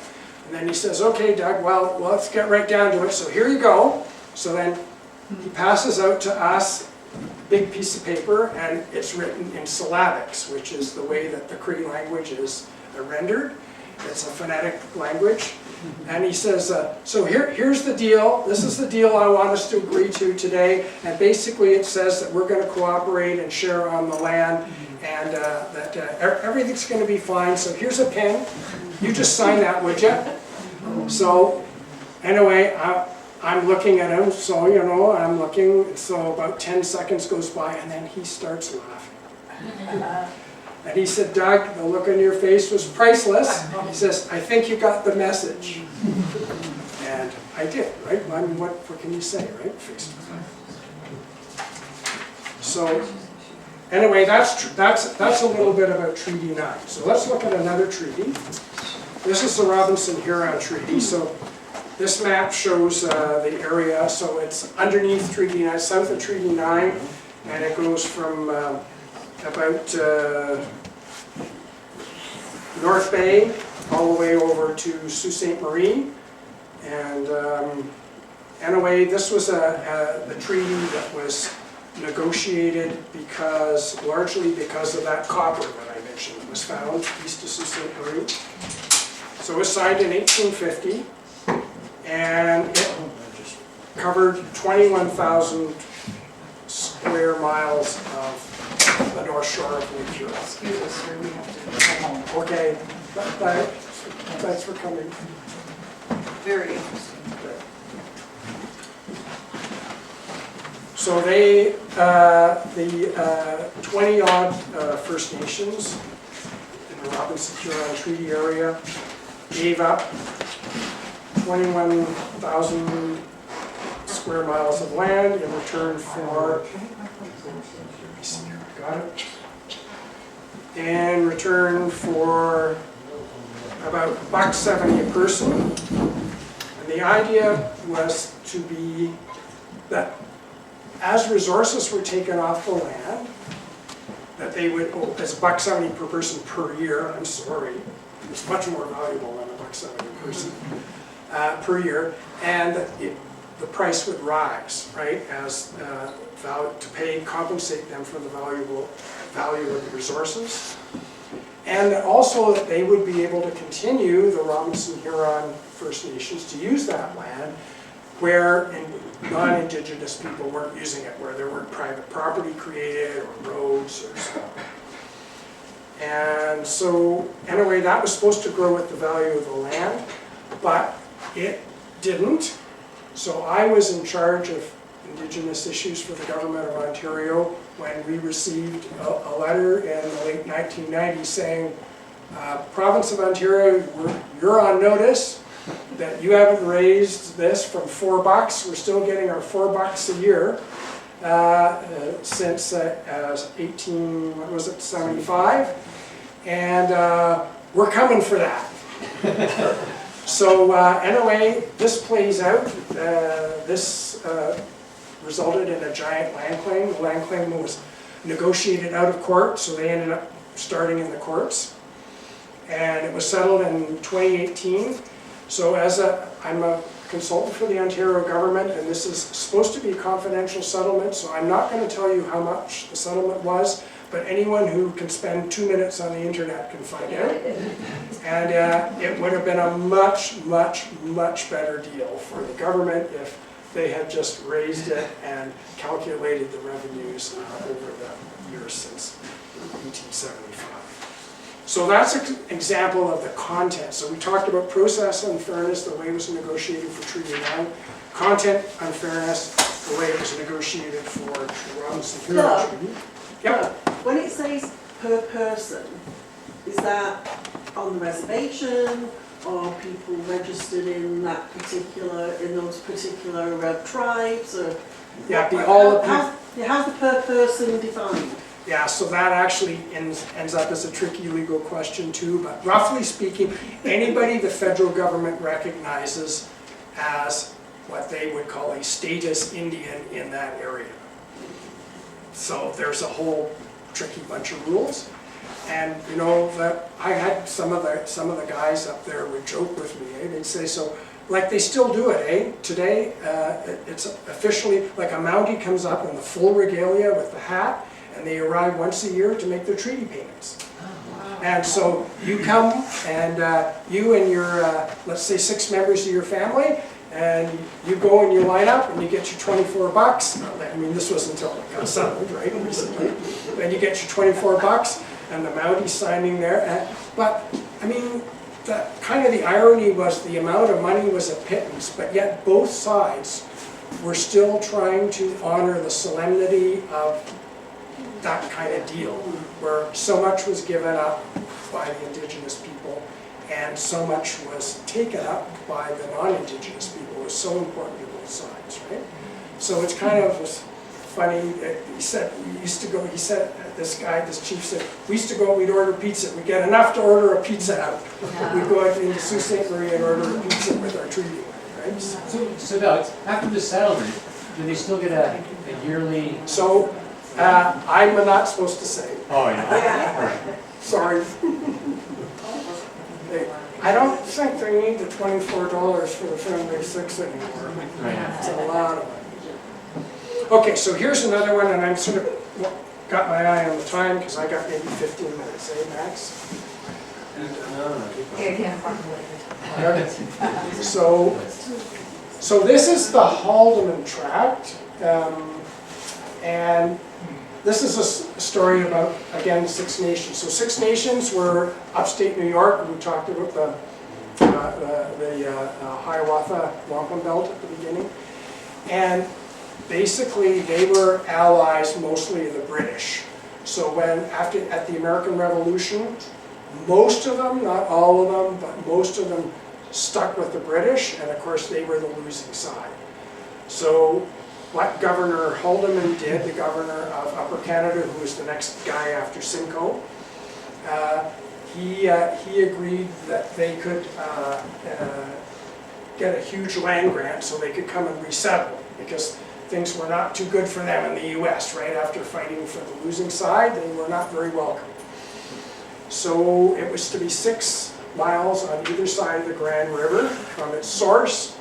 And then he says, okay, Doug, well, let's get right down to it, so here you go. So then he passes out to us a big piece of paper, and it's written in syllabics, which is the way that the Cree language is rendered. It's a phonetic language. And he says, so here's the deal. This is the deal I want us to agree to today. And basically it says that we're going to cooperate and share on the land, and that everything's going to be fine. So here's a pen. You just sign that, would you? So anyway, I'm looking at him, so I'm looking. So about 10 seconds goes by, and then he starts laughing. And he said, Doug, the look on your face was priceless. He says, I think you got the message. And I did, right? I mean, what can you say, right? Face to face. So anyway, that's a little bit about Treaty 9. So let's look at another treaty. This is the Robinson-Huron Treaty. So this map shows the area. So it's underneath Treaty 9, south of Treaty 9, and it goes from about North Bay all the way over to Sault Ste. Marie. And anyway, this was a treaty that was negotiated largely because of that copper that I mentioned that was found east of Sault Ste. Marie. So it was signed in 1850, and it covered 21,000 square miles of the north shore of Lake Huron. Excuse us, sir, we have to come home. Okay, thanks for coming. Very interesting. So they, the 20-odd First Nations in the Robinson-Huron Treaty area gave up 21,000 square miles of land in return for, got it? In return for about $1.70 a person. And the idea was to be that as resources were taken off the land, that they would, as $1.70 per person per year, I'm sorry, it's much more valuable than $1.70 a person per year, and the price would rise, right, as to compensate them for the value of the resources. And also that they would be able to continue, the Robinson-Huron First Nations, to use that land where non-Indigenous people weren't using it, where there weren't private property created or roads or so. And so anyway, that was supposed to grow with the value of the land, but it didn't. So I was in charge of Indigenous issues for the Government of Ontario when we received a letter in the late 1990s saying, Province of Ontario, you're on notice that you haven't raised this from $4, we're still getting our $4 a year since 75, and we're coming for that. So anyway, this plays out. This resulted in a giant land claim. The land claim was negotiated out of court, so they ended up starting in the courts. And it was settled in 2018. So as I'm a consultant for the Ontario government, and this is supposed to be a confidential settlement, so I'm not going to tell you how much the settlement was, but anyone who can spend 2 minutes on the internet can find out. And it would have been a much, much, much better deal for the government if they had just raised it and calculated the revenues over the years since 1875. So that's an example of the content. So we talked about process unfairness, the way it was negotiated for Treaty 9. Content unfairness, the way it was negotiated for the Robinson Carr. Treaty. Yep. When it says per person, is that on the reservation, or people registered in those particular tribes, or? Yeah, all of the, How's the per person defined? yeah, so that actually ends up as a tricky legal question too, but roughly speaking, anybody the federal government recognizes as what they would call a status Indian in that area. So there's a whole tricky bunch of rules. And you know, that I had some of the guys up there would joke with me, eh? They'd say, so like they still do it, eh? Today, it's officially like a Mountie comes up in the full regalia with the hat, and they arrive once a year to make their treaty payments. And so you come and you and your, let's say 6 members of your family, and you go and you line up and you get your 24 bucks. I mean, this was until it got settled, right, recently. And you get your 24 bucks and the Mountie signing there. But, I mean, kind of the irony was the amount of money was a pittance, but yet both sides were still trying to honor the solemnity of that kind of deal, where so much was given up by the Indigenous people and so much was taken up by the non-Indigenous people. It was so important to both sides, right? So it's kind of funny. He said, this chief said, we used to go, we'd order pizza. We'd get enough to order a pizza out. We'd go out into Sault Ste. Marie and order a pizza with our treaty money, right? So Doug, after the settlement, do they still get a yearly? So I'm not supposed to say. Oh, yeah. Sorry. I don't think they need the $24 for the family of 6 anymore. It's a lot of money. Okay, so here's another one, and I'm sort of got my eye on the time because I got maybe 15 minutes, eh, Max? So this is the Haldeman Tract, and this is a story about, again, 6 nations. So 6 nations were upstate New York. We talked about the Hiawatha Wampum Belt at the beginning. And basically, they were allies mostly of the British. So at the American Revolution, most of them, not all of them, but most of them stuck with the British, and of course they were the losing side. So what Governor Haldeman did, the governor of Upper Canada, who was the next guy after Simcoe, he agreed that they could get a huge land grant so they could come and resettle, because things were not too good for them in the US, right? After fighting for the losing side, they were not very welcome. So it was to be 6 miles on either side of the Grand River from its source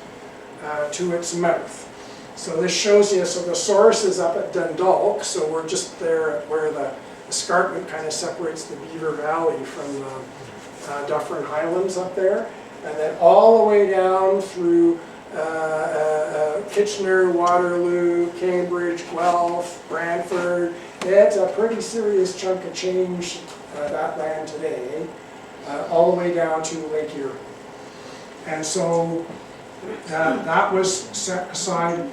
to its mouth. So this shows you, so the source is up at Dundalk, so we're just there where the escarpment kind of separates the Beaver Valley from the Dufferin Highlands up there, and then all the way down through Kitchener, Waterloo, Cambridge, Guelph, Brantford. It's a pretty serious chunk of change, that land today, all the way down to Lake Erie. And so that was set aside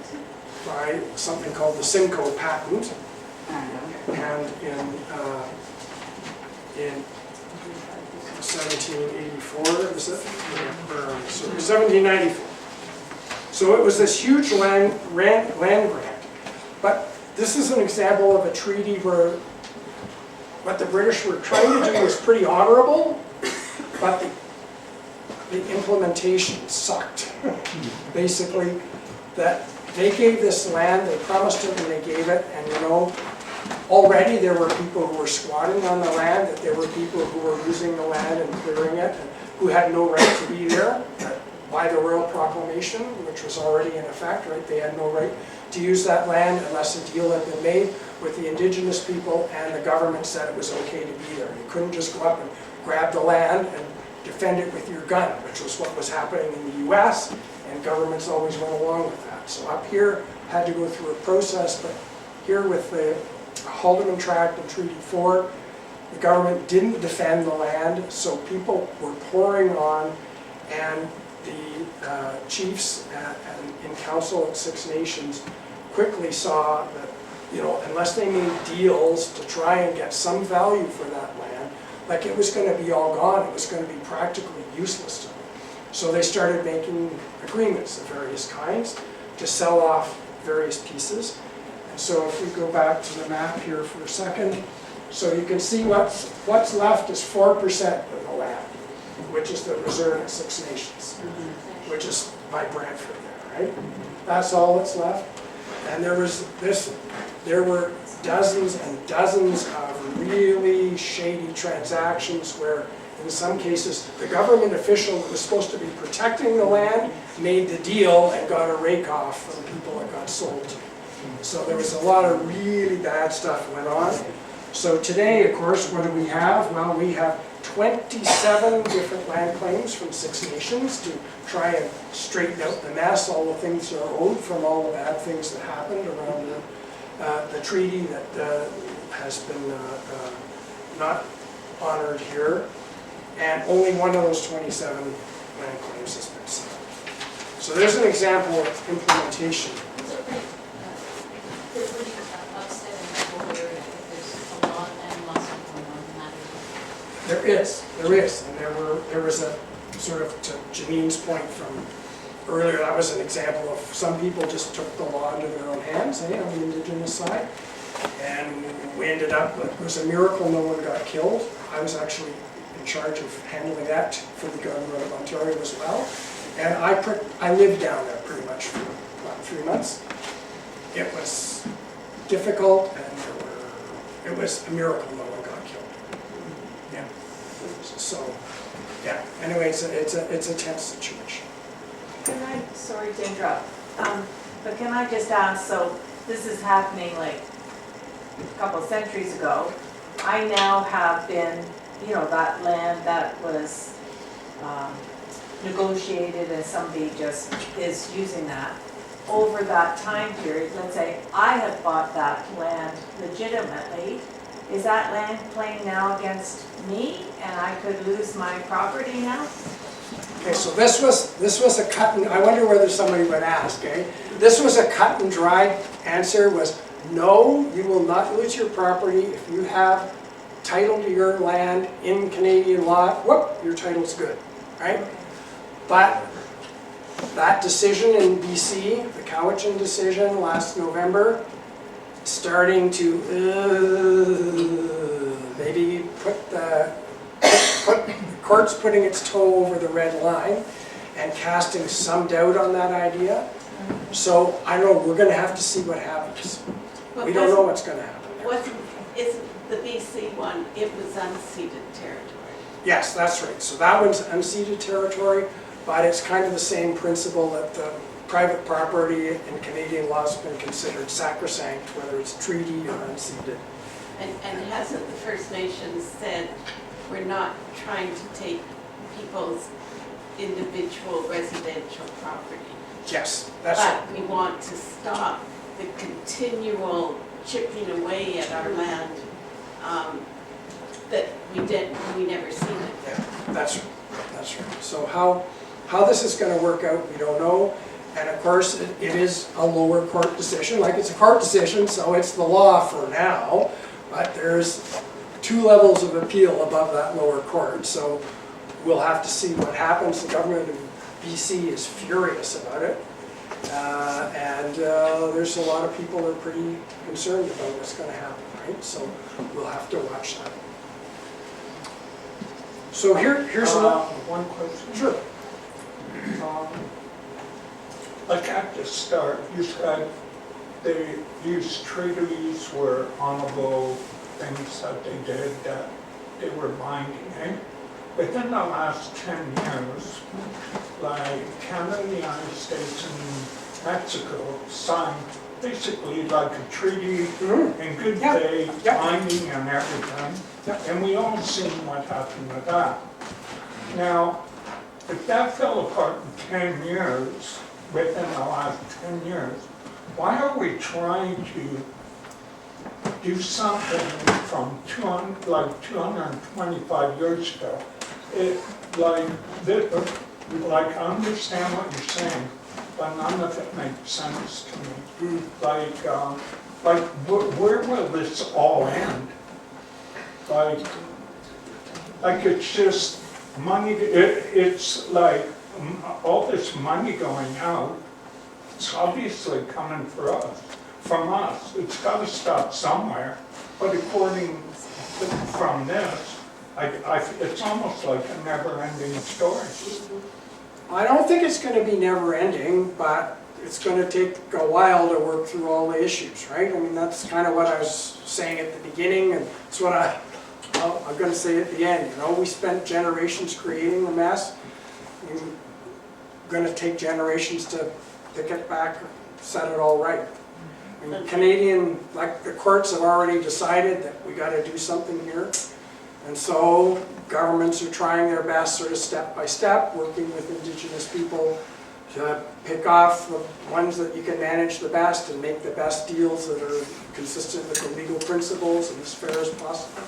by something called the Simcoe Patent, and in 1784, is it? So 1794. So it was this huge land grant. But this is an example of a treaty where what the British were trying to do was pretty honorable, but the implementation sucked. Basically, that they gave this land, they promised it and they gave it, and you know, already there were people who were squatting on the land, that there were people who were using the land and clearing it, and who had no right to be there. But by the Royal Proclamation, which was already in effect, right? They had no right to use that land unless a deal had been made with the indigenous people and the government said it was okay to be there. You couldn't just go up and grab the land and defend it with your gun, which was what was happening in the US, and governments always went along with that. So up here had to go through a process, but here with the Haldeman Tract and Treaty 4, the government didn't defend the land, so people were pouring on, and the chiefs in council at Six Nations quickly saw that, you know, unless they made deals to try and get some value for that land, like it was going to be all gone, it was going to be practically useless to them. So they started making agreements of various kinds to sell off various pieces. And so if we go back to the map here for a second, so you can see what's left is 4% of the land, which is the reserve at Six Nations, which is by Brantford there, right? That's all that's left. And there were dozens and dozens of really shady transactions where, in some cases, the government official that was supposed to be protecting the land made the deal and got a rake off from people that got sold to. So there was a lot of really bad stuff went on. So today, of course, what do we have? Well, we have 27 different land claims from Six Nations to try and straighten out the mess, all the things that are owed from all the bad things that happened around the treaty that has been not honored here. And only one of those 27 land claims has been settled. So there's an example of implementation. There is, and there was a sort of, to Janine's point from earlier, that was an example of some people just took the law into their own hands, on the Indigenous side, and we ended up, it was a miracle no one got killed. I was actually in charge of handling that for the government of Ontario as well, and I lived down there pretty much for about 3 months. It was difficult, and it was a miracle no one got killed. Yeah. So, yeah. Anyway, it's a tense situation. Can I, sorry to interrupt, but can I just ask, so this is happening like a couple of centuries ago. I now have been, you know, that land that was negotiated and somebody just is using that. Over that time period, let's say I have bought that land legitimately, is that land playing now against me and I could lose my property now? Okay, so this was a cut and, I wonder whether somebody would ask, eh? This was a cut and dry answer was, no, you will not lose your property if you have title to your land in Canadian law, whoop, your title's good, right? But that decision in BC, the Cowichan decision last November, starting to maybe put the court's putting its toe over the red line and casting some doubt on that idea. So I know we're going to have to see what happens. We don't know what's going to happen. Isn't the BC one, it was unceded territory? Yes, that's right. So that one's unceded territory, but it's kind of the same principle that the private property in Canadian law has been considered sacrosanct, whether it's treaty or unceded. And hasn't the First Nations said, we're not trying to take people's individual residential property? Yes, that's right. But we want to stop the continual chipping away at our land that we never seen it. Yeah, that's right. So how this is going to work out, we don't know. And of course, it is a lower court decision. Like, it's a court decision, so it's the law for now. But there's 2 levels of appeal above that lower court. So we'll have to see what happens. The government of BC is furious about it. And there's a lot of people that are pretty concerned about what's going to happen, right? So we'll have to watch that. So here's another. One question. Sure. Like at the start, you said these treaties were honorable things that they did, that they were binding. Within the last 10 years, like Canada, the United States, and Mexico signed basically like a treaty in good Yeah. faith, Yeah. binding and everything. Yeah. And we all seen what happened with that. Now, if that fell apart in 10 years, within the last 10 years, why are we trying to do something from 225 years ago? I understand what you're saying, but none of it makes sense to me. Where will this all end? Like it's just money, it's like all this money going out, it's obviously coming from us. It's got to stop somewhere, but according from this, it's almost like a never-ending story. I don't think it's going to be never-ending, but it's going to take a while to work through all the issues, right? I mean, that's kind of what I was saying at the beginning, and it's what I'm going to say at the end. You know, we spent generations creating a mess. It's going to take generations to pick it back, set it all right. I mean, Canadian, like the courts have already decided that we got to do something here. And so governments are trying their best, sort of step by step, working with Indigenous people to pick off the ones that you can manage the best and make the best deals that are consistent with the legal principles and as fair as possible.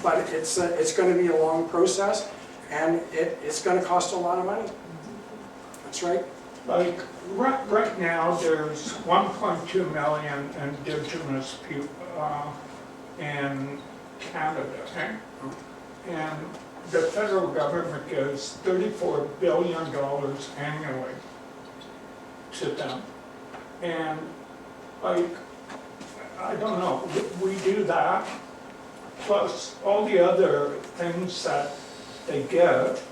But it's going to be a long process, and it's going to cost a lot of money. That's right. Like, right now, there's 1.2 million Indigenous people in Canada, okay? And the federal government gives $34 billion annually to them. And like, I don't know, we do that, plus all the other things that they get,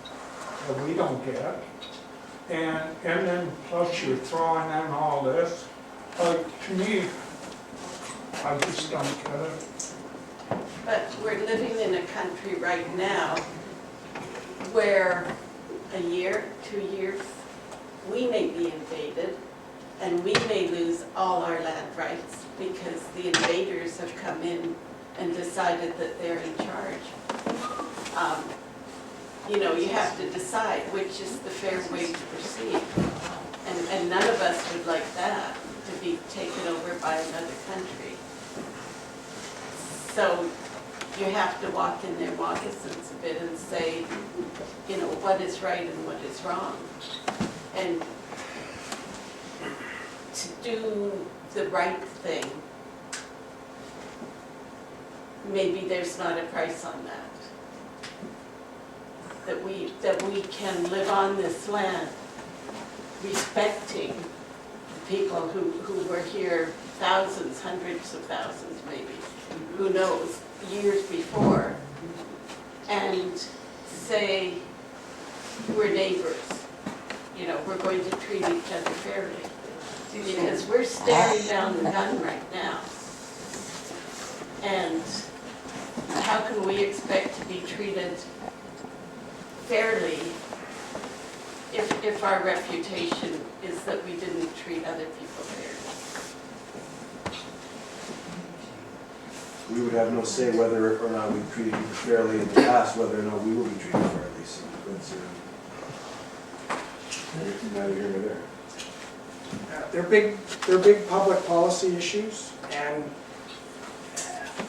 that we don't get. And then plus you're throwing in all this. Like, to me, I just don't get it. But we're living in a country right now where a year, 2 years, we may be invaded and we may lose all our land rights because the invaders have come in and decided that they're in charge. You know, you have to decide which is the fair way to proceed. And none of us would like that, to be taken over by another country. So you have to walk in their moccasins a bit and say, you know, what is right and what is wrong. And to do the right thing, maybe there's not a price on that. That we can live on this land respecting people who were here thousands, hundreds of thousands maybe, who knows, years before, and say we're neighbors, you know, we're going to treat each other fairly. Because we're staring down the gun right now. And how can we expect to be treated fairly if our reputation is that we didn't treat other people fairly? We would have no say whether or not we treated people fairly in the past, whether or not we will be treated fairly. So that's neither here nor there. They're big public policy issues, and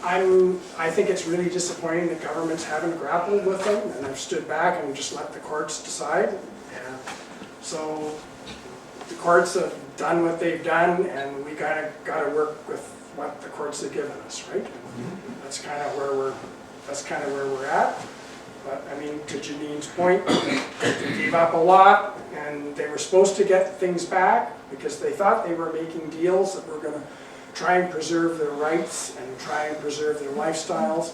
I think it's really disappointing that governments haven't grappled with them and have stood back and just let the courts decide. And so the courts have done what they've done, and we got to work with what the courts have given us, right? That's kind of where we're at. But I mean, to Janine's point, they gave up a lot, and they were supposed to get things back because they thought they were making deals that were going to try and preserve their rights and try and preserve their lifestyles.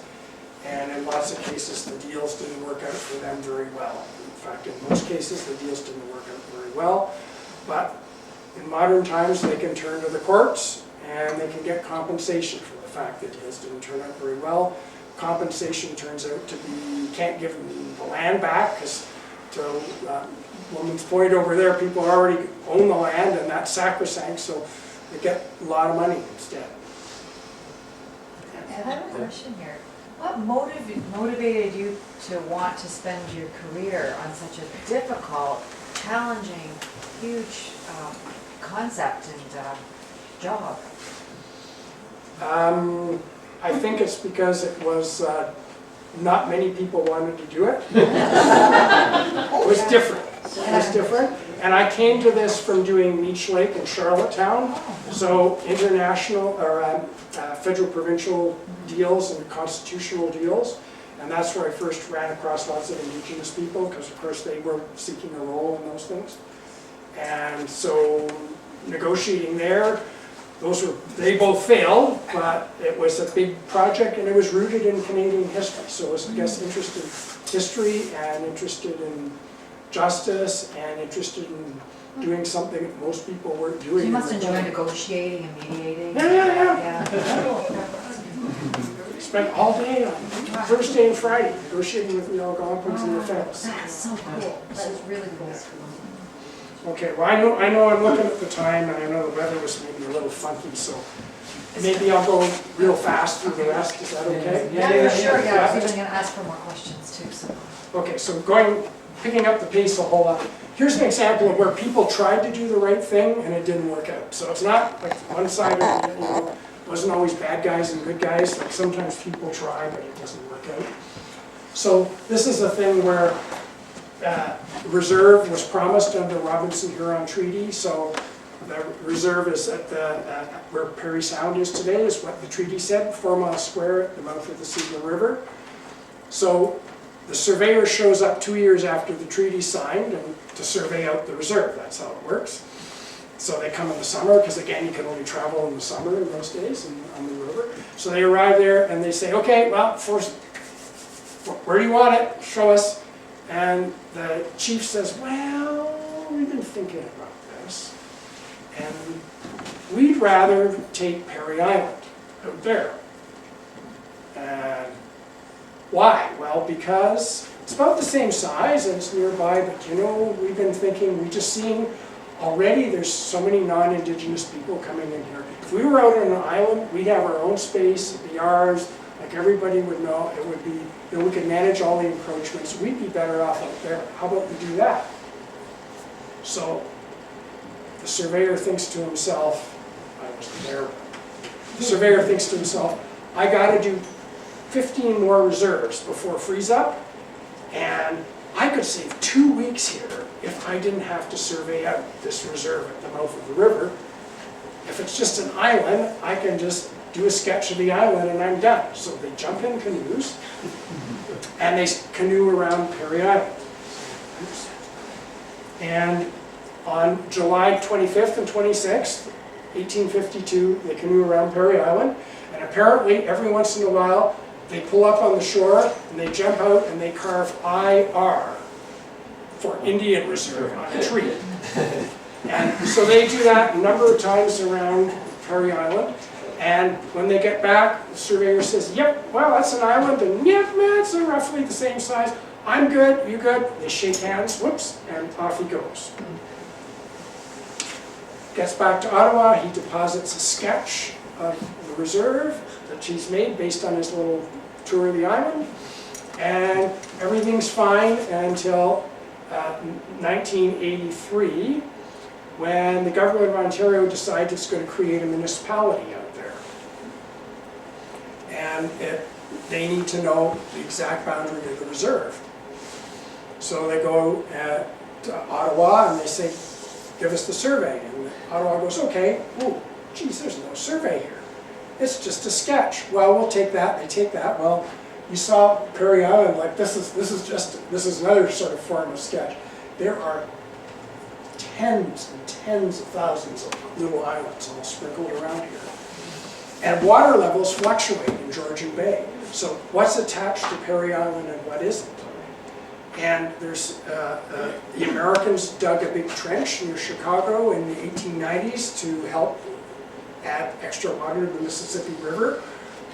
And in lots of cases, the deals didn't work out for them very well. In fact, in most cases, the deals didn't work out very well. But in modern times, they can turn to the courts and they can get compensation for the fact that deals didn't turn out very well. Compensation turns out to be, you can't give them the land back because to Woman's Point over there, people already own the land and that's sacrosanct, so they get a lot of money instead. I have a question here. What motivated you to want to spend your career on such a difficult, challenging, huge concept and job? I think it's because it was, not many people wanted to do it. It was different. It was different. And I came to this from doing Meech Lake in Charlottetown. So international, or federal provincial deals and constitutional deals. And that's where I first ran across lots of Indigenous people, because of course they were seeking a role in those things. And so negotiating there, they both failed, but it was a big project and it was rooted in Canadian history. So I was, I guess, interested in history and interested in justice and interested in doing something that most people weren't doing. You must enjoy negotiating and mediating. Yeah. Spent all day on Thursday and Friday negotiating with the Algonquins and the feds. That's so cool. That is really cool. Okay, well, I know I'm looking at the time, and I know the weather was maybe a little funky, so maybe I'll go real fast through the rest, is that okay? Yeah, sure, yeah, I was even gonna ask for more questions too, so. Okay, so picking up the pace a whole lot. Here's an example of where people tried to do the right thing and it didn't work out. So it's not like one-sided, it wasn't always bad guys and good guys, like sometimes people try, but it doesn't work out. So this is a thing where reserve was promised under Robinson-Huron Treaty, so the reserve is at where Perry Sound is today, is what the treaty said, 4 miles square at the mouth of the Seagull River. So the surveyor shows up 2 years after the treaty signed and to survey out the reserve, that's how it works. So they come in the summer, because again, you can only travel in the summer in those days on the river. So they arrive there and they say, okay, well, first, where do you want it? Show us. And the chief says, well, we've been thinking about this, and we'd rather take Perry Island out there. And why? Well, because it's about the same size and it's nearby, but you know, we've been thinking, we just seen already there's so many non-Indigenous people coming in here. If we were out on an island, we'd have our own space, it'd be ours, like everybody would know, it would be, you know, we could manage all the encroachments, we'd be better off out there. How about we do that? So the surveyor thinks to himself, I wasn't there, the surveyor thinks to himself, I gotta do 15 more reserves before freeze up, and I could save 2 weeks here if I didn't have to survey out this reserve at the mouth of the river. If it's just an island, I can just do a sketch of the island and I'm done. So they jump in canoes and they canoe around Perry Island. And on July 25th and 26th, 1852, they canoe around Perry Island, and apparently every once in a while they pull up on the shore and they jump out and they carve IR for Indian Reserve on a tree. And so they do that a number of times around Perry Island. And when they get back, the surveyor says, yep, well, that's an island, and yep, man, it's roughly the same size. I'm good, you good? They shake hands, whoops, and off he goes. Gets back to Ottawa, he deposits a sketch of the reserve that he's made based on his little tour of the island. And everything's fine until 1983, when the government of Ontario decides it's going to create a municipality out there. And they need to know the exact boundary of the reserve. So they go to Ottawa and they say, give us the survey. And Ottawa goes, okay, ooh, geez, there's no survey here. It's just a sketch. Well, we'll take that. They take that. Well, you saw Perry Island, like this is another sort of form of sketch. There are tens and tens of thousands of little islands all sprinkled around here. And water levels fluctuate in Georgian Bay. So what's attached to Perry Island and what isn't? And there's, the Americans dug a big trench near Chicago in the 1890s to help add extra water to the Mississippi River.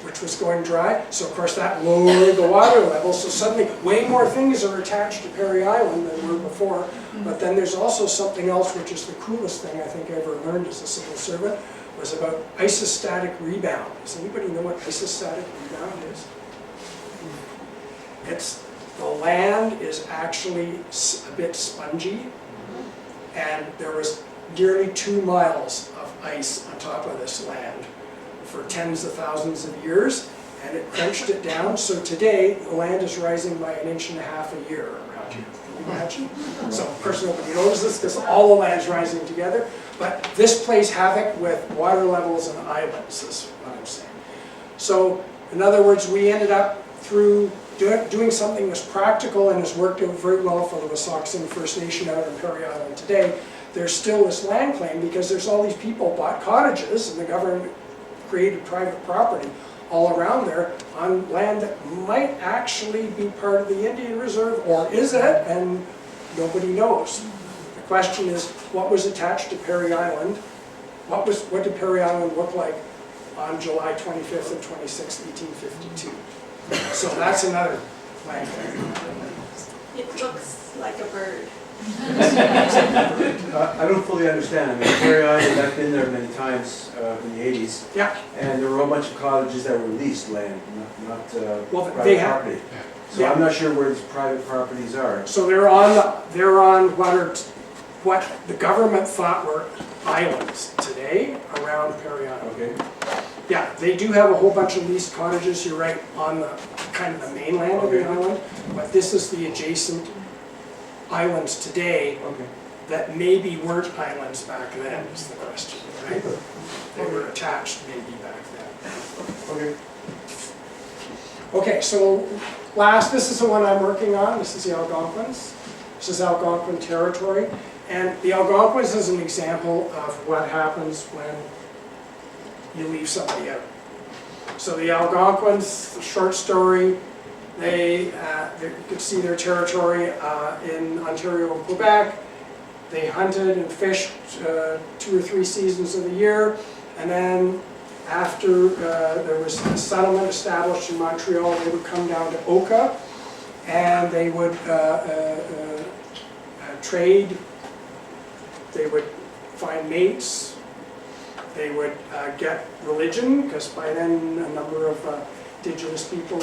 which was going dry. So of course that lowered the water level, so suddenly way more things are attached to Perry Island than were before. But then there's also something else, which is the coolest thing I think I ever learned as a civil servant, was about isostatic rebound. Does anybody know what isostatic rebound is? It's, the land is actually a bit spongy, and there was nearly 2 miles of ice on top of this land for tens of thousands of years, and it crunched it down. So today, the land is rising by 1.5 inches a year around here. Can you imagine? So of course nobody knows this because all the land's rising together, but this plays havoc with water levels and islands, is what I'm saying. So in other words, we ended up through doing something that's practical and has worked out very well for the Wissahickon First Nation out on Perry Island today. There's still this land claim because there's all these people bought cottages and the government created private property all around there on land that might actually be part of the Indian Reserve, or is it? And nobody knows. The question is, what was attached to Perry Island? What did Perry Island look like on July 25th and 26th, 1852? So that's another land claim. It looks like a bird. I don't fully understand. I mean, Perry Island, I've been there many times in the 80s. Yeah. And there were a bunch of cottages that were leased land, not Well, they private have- property. So Yeah. I'm not sure where these private properties are. So they're on what the government thought were islands today around Perry Island. Okay. Yeah, they do have a whole bunch of leased cottages, you're right, on the kind of the mainland of the Okay. island, but this is the adjacent islands today Okay. that maybe weren't islands back then, is the question, right? They were attached maybe back then. Okay. Okay, so this is the one I'm working on. This is the Algonquins. This is Algonquin territory. And the Algonquins is an example of what happens when you leave somebody out. So the Algonquins, the short story, you could see their territory in Ontario and Quebec. They hunted and fished 2 or 3 seasons of the year. And then after there was a settlement established in Montreal, they would come down to Oka and they would trade, they would find mates, they would get religion, because by then a number of indigenous people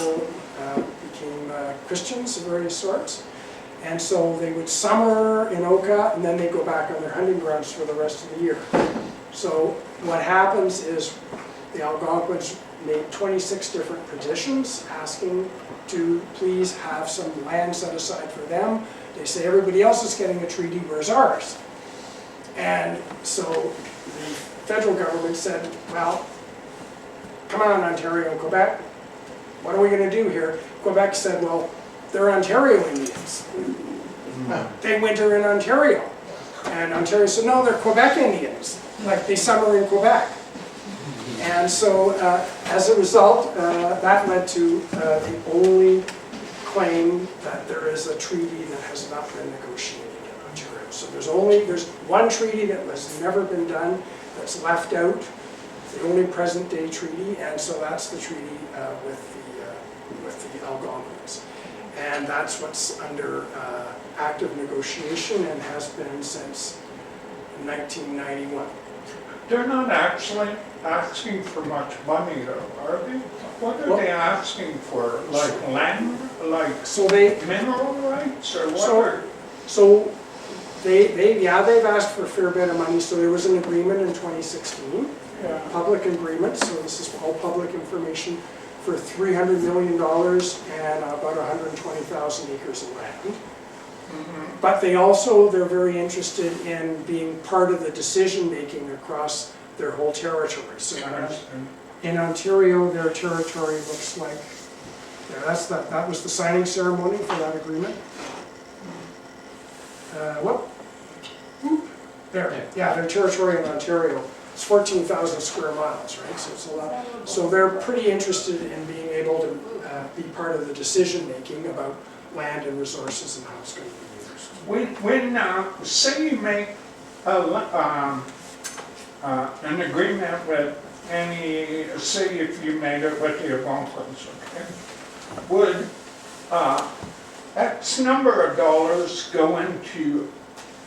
became Christians of various sorts. And so they would summer in Oka and then they go back on their hunting grounds for the rest of the year. So what happens is the Algonquins made 26 different petitions asking to please have some land set aside for them. They say everybody else is getting a treaty, where's ours? And so the federal government said, well, come on, Ontario and Quebec, what are we going to do here? Quebec said, well, they're Ontario Indians. They winter in Ontario. And Ontario said, no, they're Quebec Indians. Like, they summer in Quebec. And so, as a result, that led to the only claim that there is a treaty that has not been negotiated in Ontario. So there's one treaty that has never been done, that's left out, the only present day treaty, and so that's the treaty with the Algonquins. And that's what's under active negotiation and has been since 1991. They're not actually asking for much money though, are they? What are they asking for? Like land, like So they, mineral rights, or what So- are? so they've asked for a fair bit of money. So there was an agreement in 2016, Yeah. public agreement, so this is all public information, for $300 million and about 120,000 acres of land. But they're very interested in being part of the decision-making across their whole territory. So in Ontario, their territory looks like, that was the signing ceremony for that agreement. There, yeah, their territory in Ontario, it's 14,000 square miles, right? So it's a lot. So they're pretty interested in being able to be part of the decision-making about land and resources and how it's going to be used. When say you make an agreement with any, say if you made it with the Algonquins, okay, would X number of dollars go into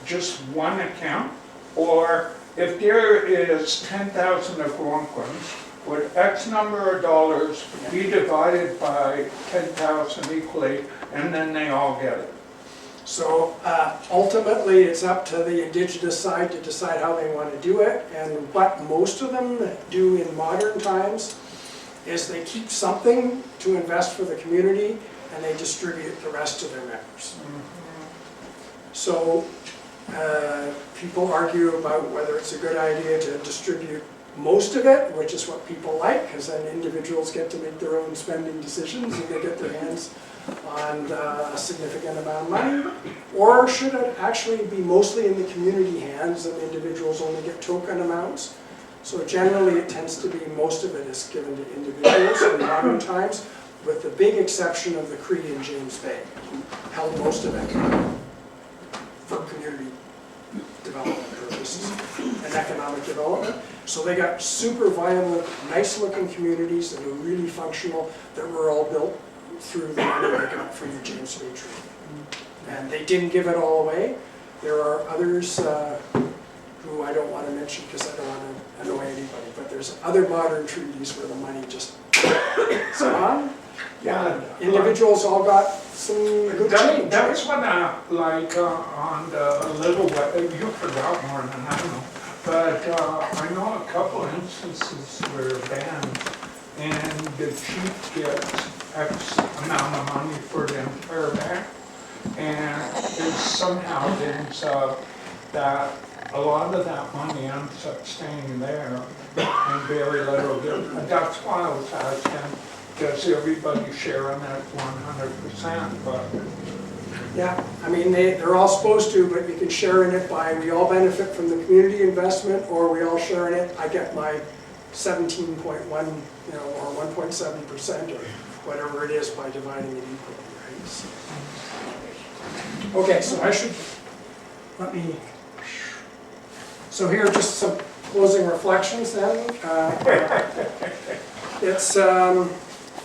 just one account? Or if there is 10,000 Algonquins, would X number of dollars be divided by 10,000 equally, and then they all get it? So ultimately, it's up to the Indigenous side to decide how they want to do it. And what most of them do in modern times is they keep something to invest for the community and they distribute the rest to their members. So people argue about whether it's a good idea to distribute most of it, which is what people like, because then individuals get to make their own spending decisions and they get their hands on a significant amount of money, or should it actually be mostly in the community hands and individuals only get token amounts? So generally it tends to be most of it is given to individuals in modern times, with the big exception of the Cree and James Bay, who held most of it for community development purposes and economic development. So they got super viable, nice looking communities that are really functional, that were all built through the money they got from the James Bay Treaty. And they didn't give it all away. There are others who I don't want to mention because I don't want to annoy anybody, but there's other modern treaties where the money just is gone. Yeah. Individuals all got some good change. That's what I like on the little, you forgot more than I know, but I know a couple instances where bands and the chief gets X amount of money for the entire band, and it somehow ends up that a lot of that money ends up staying there and very little given. That's why I was asking, does everybody share in that 100%? But Yeah, I mean, they're all supposed to, but you can share in it by, we all benefit from the community investment, or we all share in it, I get my 17.1, or 1.7%, or whatever it is by dividing it equally, right? So, okay, so so here are just some closing reflections then.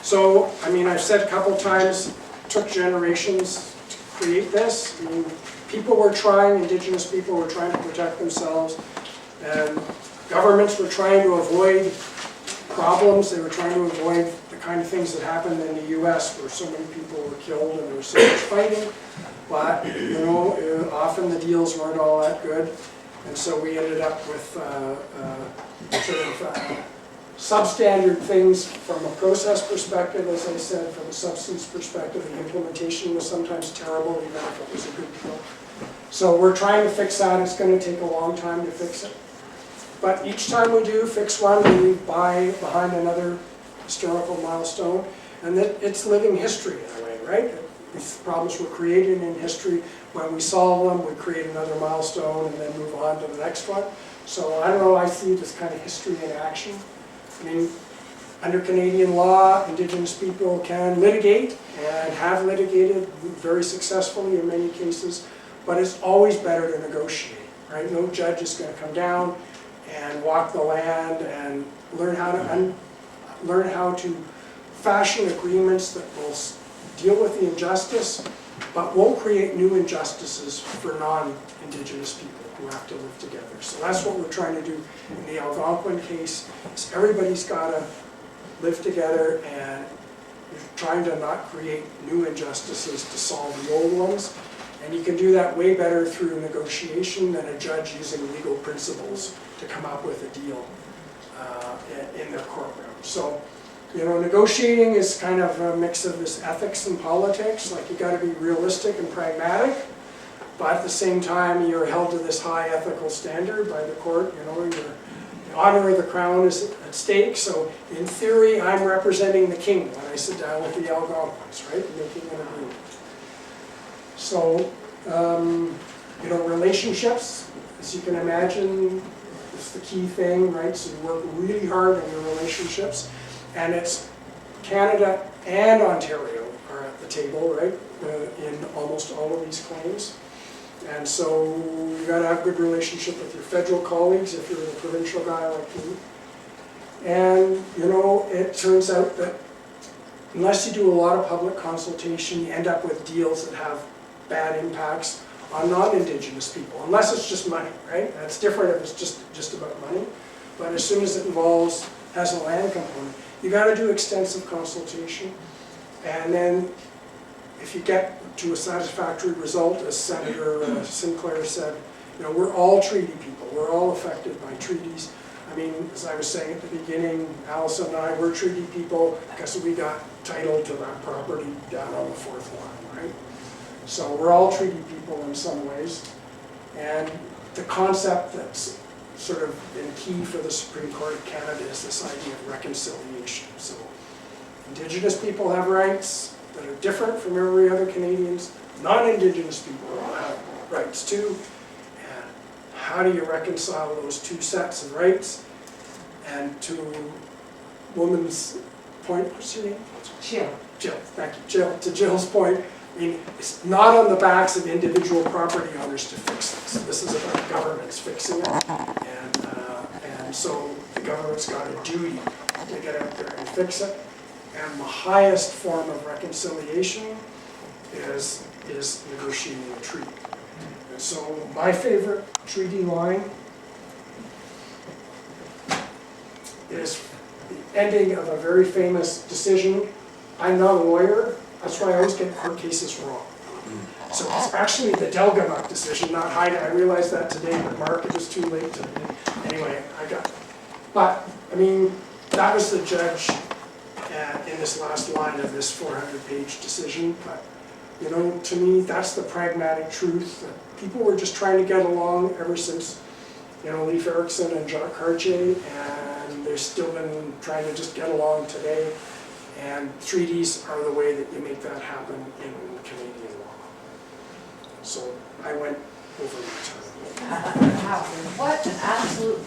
So, I mean, I've said a couple times, it took generations to create this. I mean, people were trying, Indigenous people were trying to protect themselves, and governments were trying to avoid problems. They were trying to avoid the kind of things that happened in the US where so many people were killed and there was so much fighting. But, often the deals weren't all that good. And so we ended up with substandard things from a process perspective, as I said, from a substance perspective. The implementation was sometimes terrible, even if it was a good deal. So we're trying to fix that. It's going to take a long time to fix it. But each time we do fix one, we buy behind another historical milestone. And it's living history in a way, right? These problems were created in history. When we solve them, we create another milestone and then move on to the next one. So I don't know, I see this kind of history in action. I mean, under Canadian law, Indigenous people can litigate and have litigated very successfully in many cases, but it's always better to negotiate, right? No judge is going to come down and walk the land and learn how to fashion agreements that will deal with the injustice, but won't create new injustices for non-Indigenous people who have to live together. So that's what we're trying to do in the Algonquin case, is everybody's got to live together and you're trying to not create new injustices to solve the old ones. And you can do that way better through negotiation than a judge using legal principles to come up with a deal in their courtroom. So, negotiating is kind of a mix of this ethics and politics. Like, you got to be realistic and pragmatic, but at the same time, you're held to this high ethical standard by the court. The honor of the crown is at stake. So, in theory, I'm representing the king when I sit down with the Algonquins, right, making an agreement. So, relationships, as you can imagine, is the key thing, right? So you work really hard on your relationships. And it's Canada and Ontario are at the table, right, in almost all of these claims. And so you got to have a good relationship with your federal colleagues if you're a provincial guy like me. And, you know, it turns out that unless you do a lot of public consultation, you end up with deals that have bad impacts on non-Indigenous people, unless it's just money, right? That's different if it's just about money. But as soon as it has a land component, you gotta do extensive consultation. And then if you get to a satisfactory result, as Senator Sinclair said, you know, we're all treaty people, we're all affected by treaties. I mean, as I was saying at the beginning, Allison and I were treaty people because we got title to that property down on the 4th line, right? So we're all treaty people in some ways. And the concept that's sort of been key for the Supreme Court of Canada is this idea of reconciliation. So Indigenous people have rights that are different from every other Canadians. Non-Indigenous people have rights too. And how do you reconcile those two sets of rights? And to woman's point, what's your name? Chill. Jill, thank you, Jill. To Jill's point, I mean, it's not on the backs of individual property owners to fix this. This is about governments fixing it. And so the government's got a duty to get out there and fix it. And the highest form of reconciliation is negotiating a treaty. And so my favorite treaty line is the ending of a very famous decision. I'm not a lawyer, that's why I always get court cases wrong. So it's actually the Delgamuc decision, not Haida. I realized that today, but Mark, it was too late to, anyway, I got it. But, I mean, that was the judge in this last line of this 400-page decision. But, you know, to me, that's the pragmatic truth. That people were just trying to get along ever since, you know, Leif Erikson and Jacques Cartier, and they've still been trying to just get along today. And treaties are the way that you make that happen in Canadian law. So I went over my time. Wow, what an absolute